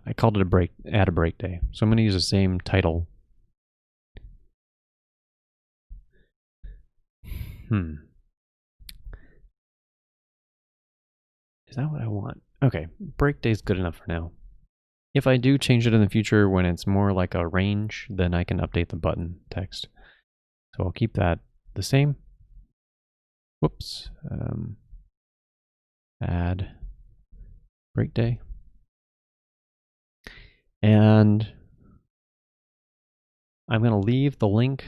I called it add a break day. So I'm going to use the same title. Is that what I want? Okay, break day is good enough for now. If I do change it in the future when it's more like a range, then I can update the button text. So I'll keep that the same. Whoops. Add break day. And I'm going to leave the link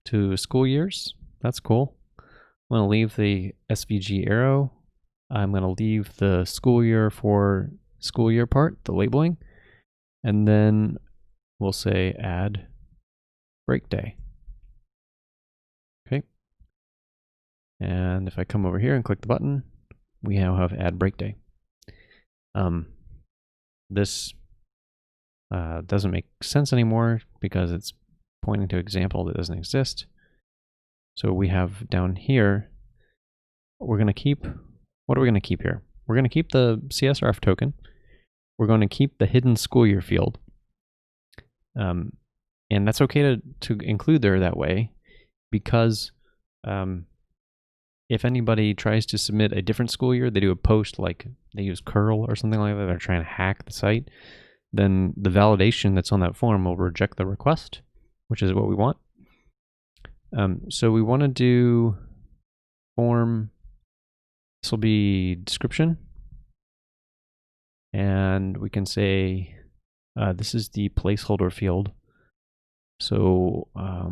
to school years. That's cool. I'm going to leave the SVG arrow. I'm going to leave the school year for school year part, the labeling. And then we'll say add break day. Okay. And if I come over here and click the button, we now have add break day. This doesn't make sense anymore because it's pointing to an example that doesn't exist. So we have down here, we're going to keep, what are we going to keep here? We're going to keep the CSRF token. We're going to keep the hidden school year field. And that's okay to include there that way, because if anybody tries to submit a different school year, they do a post like they use curl or something like that, they're trying to hack the site, then the validation that's on that form will reject the request, which is what we want. So we want to do form, this will be description, and we can say this is the placeholder field. So I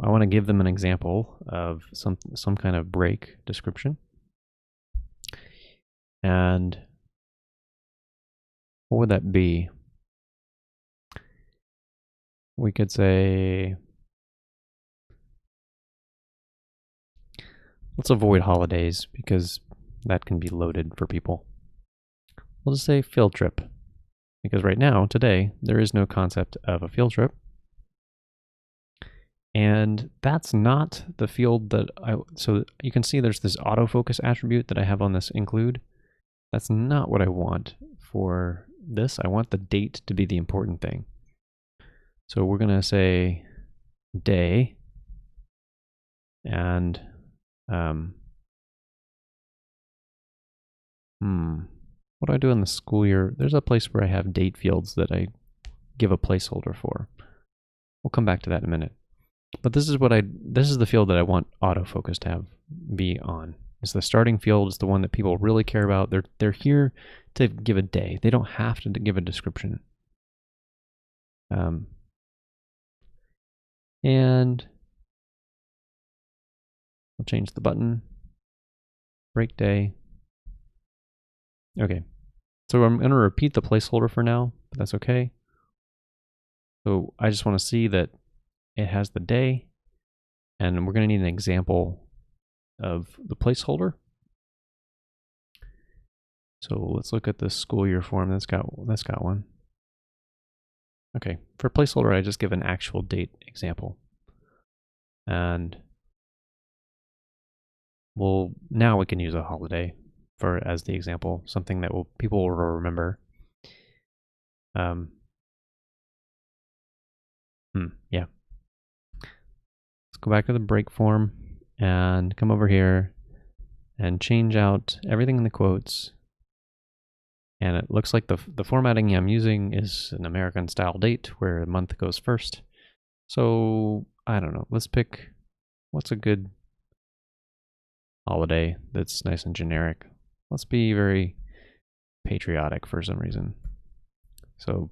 want to give them an example of some kind of break description. And what would that be? We could say, let's avoid holidays because that can be loaded for people. We'll just say field trip, because right now, today, there is no concept of a field trip. And that's not the field that so you can see there's this autofocus attribute that I have on this include. That's not what I want for this. I want the date to be the important thing. So we're going to say day, and what do I do in the school year? There's a place where I have date fields that I give a placeholder for. We'll come back to that in a minute. But this is the field that I want autofocus to be on. It's the starting field. It's the one that people really care about. They're here to give a day. They don't have to give a description. And I'll change the button. Break day. Okay. So I'm going to repeat the placeholder for now, but that's okay. So I just want to see that it has the day, and we're going to need an example of the placeholder. So let's look at the school year form. That's got one. Okay, for placeholder, I just give an actual date example, and now we can use a holiday as the example, something that people will remember. Yeah. Let's go back to the break form and come over here and change out everything in the quotes. And it looks like the formatting I'm using is an American style date where the month goes first. So I don't know, let's pick, what's a good holiday that's nice and generic? Let's be very patriotic for some reason. So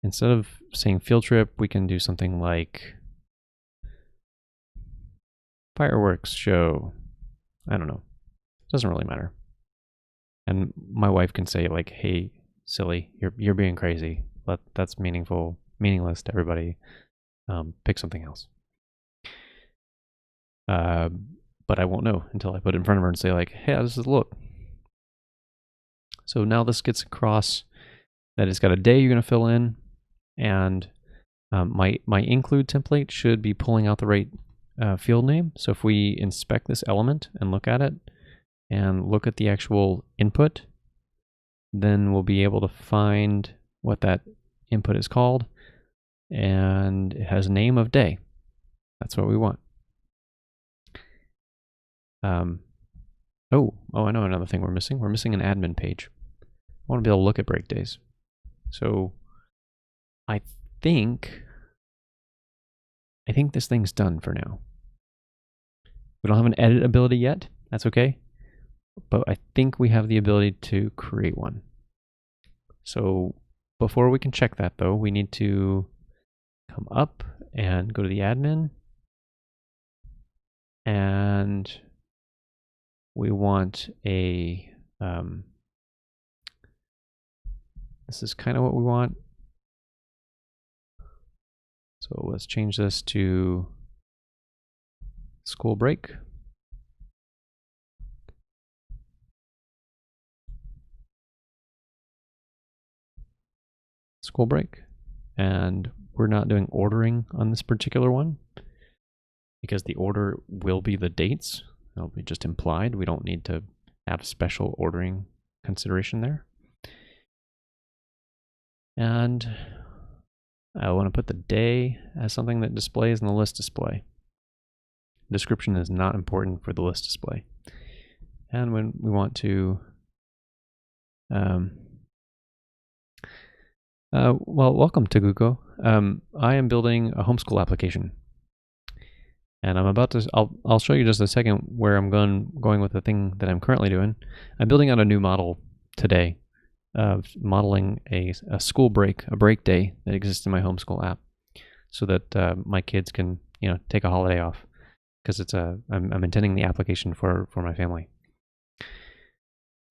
instead of saying field trip, we can do something like fireworks show. I don't know. Doesn't really matter. And my wife can say like, "Hey, silly, you're being crazy. That's meaningless to everybody. Pick something else." But I won't know until I put it in front of her and say like, "Hey, how does this look?" So now this gets across that it's got a day you're going to fill in, and my include template should be pulling out the right field name. So if we inspect this element and look at it, and look at the actual input, then we'll be able to find what that input is called, and it has a name of day. That's what we want. I know another thing we're missing. We're missing an admin page. I want to be able to look at break days. So I think this thing's done for now. We don't have an edit ability yet. That's okay. But I think we have the ability to create one. So before we can check that though, we need to come up and go to the admin, and we want a, this is kind of what we want. So let's change this to school break. School break. And we're not doing ordering on this particular one because the order will be the dates. It'll be just implied. We don't need to have special ordering consideration there. And I want to put the day as something that displays in the list display. Description is not important for the list display. And when we want to, well, welcome to Google. I am building a homeschool application, and I'm about to. I'll show you just a second where I'm going with the thing that I'm currently doing. I'm building out a new model today, of modeling a school break, a break day that exists in my homeschool app, so that my kids can take a holiday off, because it's I'm intending the application for my family.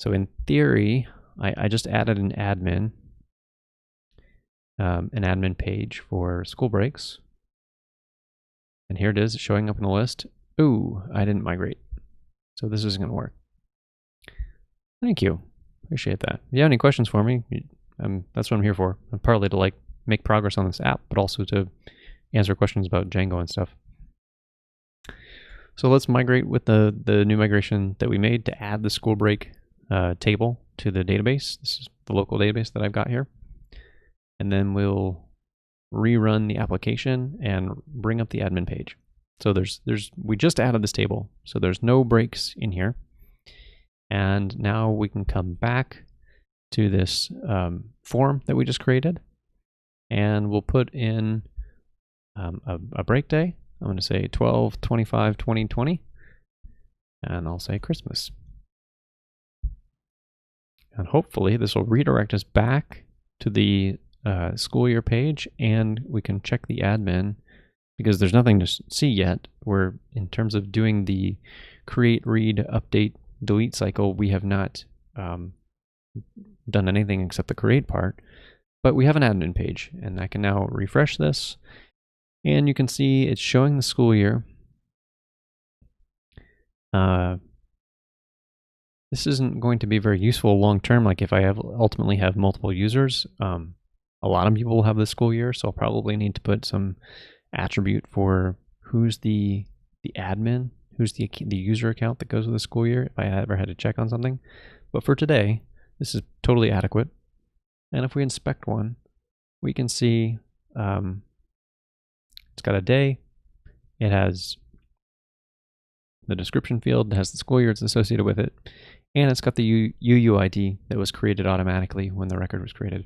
So in theory, I just added an admin page for school breaks. And here it is showing up in the list. Ooh, I didn't migrate. So this isn't going to work. Thank you. Appreciate that. If you have any questions for me, that's what I'm here for. I'm partly to make progress on this app, but also to answer questions about Django and stuff. So let's migrate with the new migration that we made to add the school break table to the database. This is the local database that I've got here. And then we'll rerun the application and bring up the admin page. So we just added this table, so there's no breaks in here. And now we can come back to this form that we just created, and we'll put in a break day. I'm going to say 12/25/2020, and I'll say Christmas. And hopefully this will redirect us back to the school year page, and we can check the admin, because there's nothing to see yet. We're, in terms of doing the create, read, update, delete cycle, we have not done anything except the create part, but we have an admin page, and I can now refresh this, and you can see it's showing the school year. This isn't going to be very useful long term, like if I ultimately have multiple users. A lot of people will have the school year, so I'll probably need to put some attribute for who's the admin, who's the user account that goes with the school year, if I ever had to check on something. But for today, this is totally adequate. And if we inspect one, we can see it's got a day, it has the description field, it has the school year it's associated with it, and it's got the UUID that was created automatically when the record was created.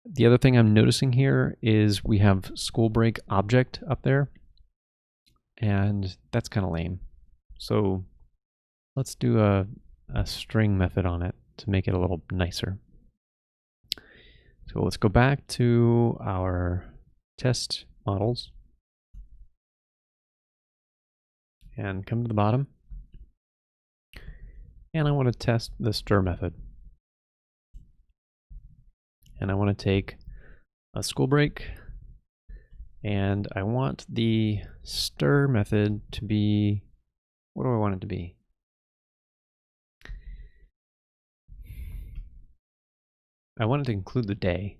The other thing I'm noticing here is we have school break object up there, and that's kind of lame. So let's do a string method on it to make it a little nicer. So let's go back to our test models and come to the bottom. And I want to test the stir method. And I want to take a school break, and I want the stir method to be, what do I want it to be? I want it to include the day.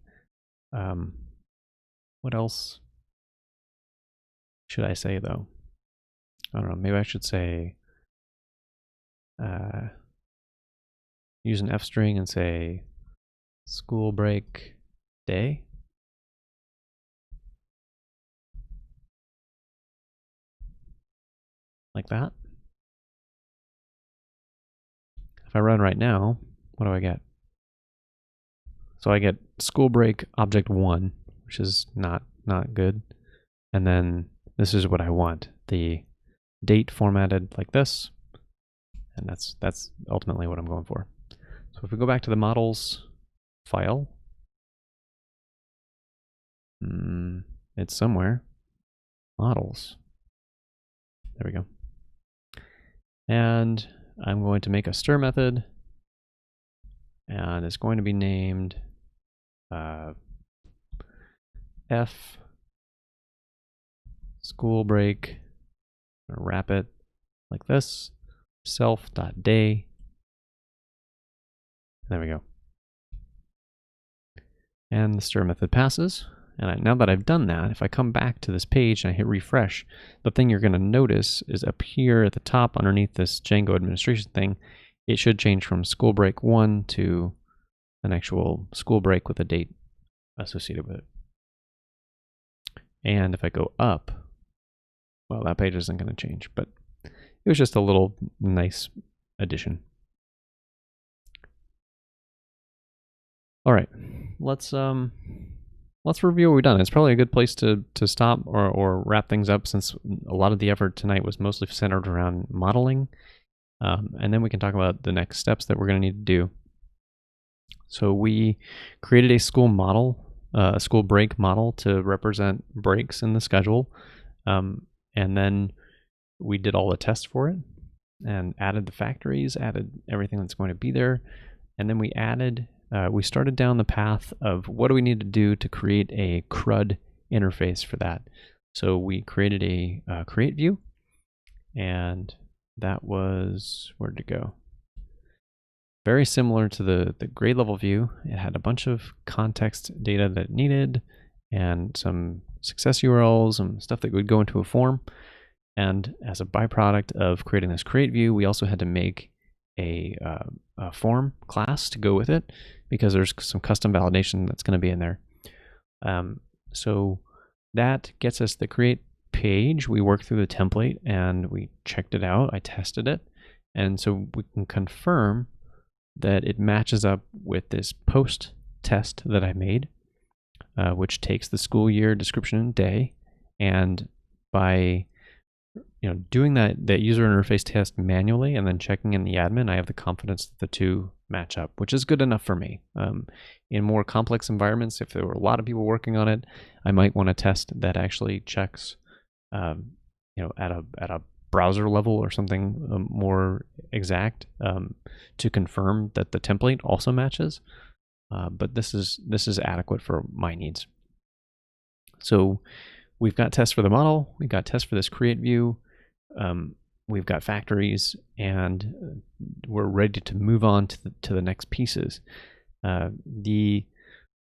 What else should I say though? I don't know, maybe I should say, use an F string and say school break day. Like that. If I run right now, what do I get? So I get school break object 1, which is not good. And then this is what I want. The date formatted like this. And that's ultimately what I'm going for. So if we go back to the models file, it's somewhere. Models. There we go. And I'm going to make a stir method, and it's going to be named F school break. I'm gonna wrap it like this, self.day. There we go. And the stir method passes. And now that I've done that, if I come back to this page and I hit refresh, the thing you're going to notice is up here at the top underneath this Django administration thing, it should change from school break 1 to an actual school break with a date associated with it. And if I go up, well, that page isn't going to change, but it was just a little nice addition. All right, let's review what we've done. It's probably a good place to stop or wrap things up, since a lot of the effort tonight was mostly centered around modeling. And then we can talk about the next steps that we're going to need to do. So we created a school model, a school break model to represent breaks in the schedule. And then we did all the tests for it and added the factories, added everything that's going to be there. And then we added, we started down the path of what do we need to do to create a Crud interface for that. So we created a create view, and that was, where'd it go? Very similar to the grade level view. It had a bunch of context data that it needed and some success URLs and stuff that would go into a form. And as a byproduct of creating this create view, we also had to make a form class to go with it, because there's some custom validation that's going to be in there. So that gets us the create page. We worked through the template and we checked it out. I tested it. And so we can confirm that it matches up with this post test that I made, which takes the school year description and day. And by doing that user interface test manually and then checking in the admin, I have the confidence that the two match up, which is good enough for me. In more complex environments, if there were a lot of people working on it, I might want a test that actually checks, at a browser level or something more exact, to confirm that the template also matches. But this is adequate for my needs. So we've got tests for the model, we've got tests for this create view, we've got factories, and we're ready to move on to the next pieces. The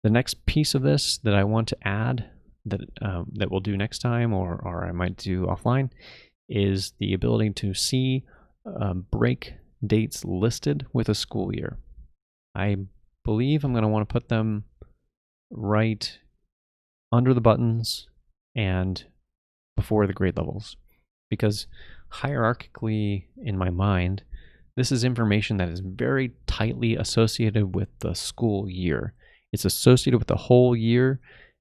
next piece of this that I want to add that we'll do next time, or I might do offline, is the ability to see break dates listed with a school year. I believe I'm going to want to put them right under the buttons and before the grade levels, because hierarchically in my mind, this is information that is very tightly associated with the school year. It's associated with the whole year,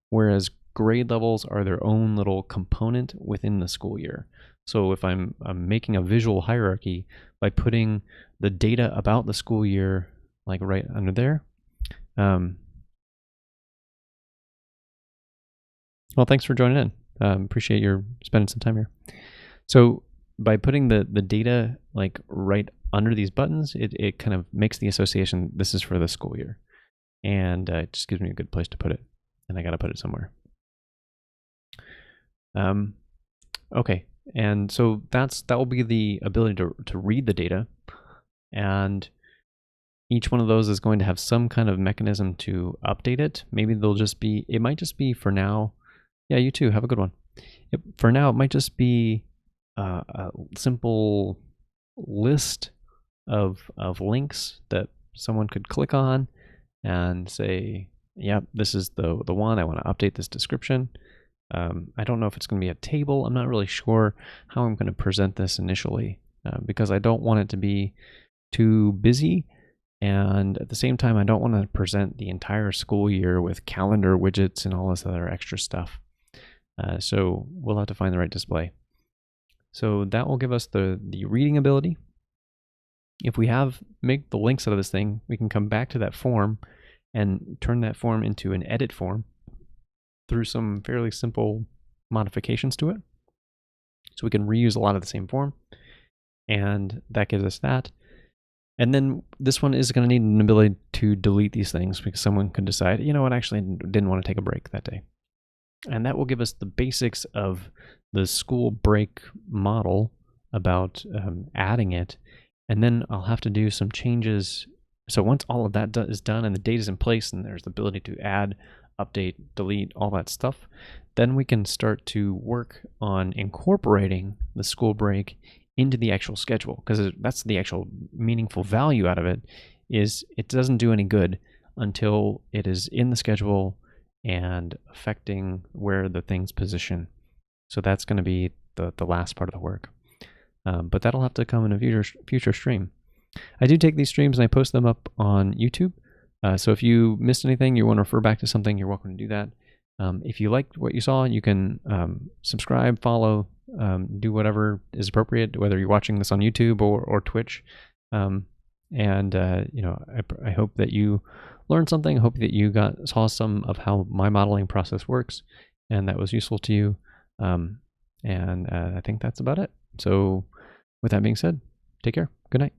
whereas grade levels are their own little component within the school year. So if I'm making a visual hierarchy by putting the data about the school year like right under there. Well, thanks for joining in. Appreciate your spending some time here. So by putting the data like right under these buttons, it kind of makes the association, this is for the school year. And it just gives me a good place to put it. And I got to put it somewhere. Okay, and so that will be the ability to read the data. And each one of those is going to have some kind of mechanism to update it. Maybe it might just be for now. Yeah, you too. Have a good one. For now, it might just be a simple list of links that someone could click on and say, yeah, this is the one. I want to update this description. I don't know if it's going to be a table. I'm not really sure how I'm going to present this initially because I don't want it to be too busy. And at the same time, I don't want to present the entire school year with calendar widgets and all this other extra stuff. So we'll have to find the right display. So that will give us the reading ability. If we make the links out of this thing, we can come back to that form and turn that form into an edit form through some fairly simple modifications to it. So we can reuse a lot of the same form, and that gives us that. And then this one is going to need an ability to delete these things because someone could decide, you know what, actually didn't want to take a break that day. And that will give us the basics of the school break model about adding it. And then I'll have to do some changes. So once all of that is done and the data is in place and there's the ability to add, update, delete, all that stuff, then we can start to work on incorporating the school break into the actual schedule, because that's the actual meaningful value out of it. Is it doesn't do any good until it is in the schedule and affecting where the things position. So that's going to be the last part of the work. But that'll have to come in a future stream. I do take these streams and I post them up on YouTube. So if you missed anything, you want to refer back to something, you're welcome to do that. If you liked what you saw, you can subscribe, follow, do whatever is appropriate, whether you're watching this on YouTube or Twitch. I hope that you learned something. I hope that you saw some of how my modeling process works, and that was useful to you. I think that's about it. So with that being said, take care. Good night.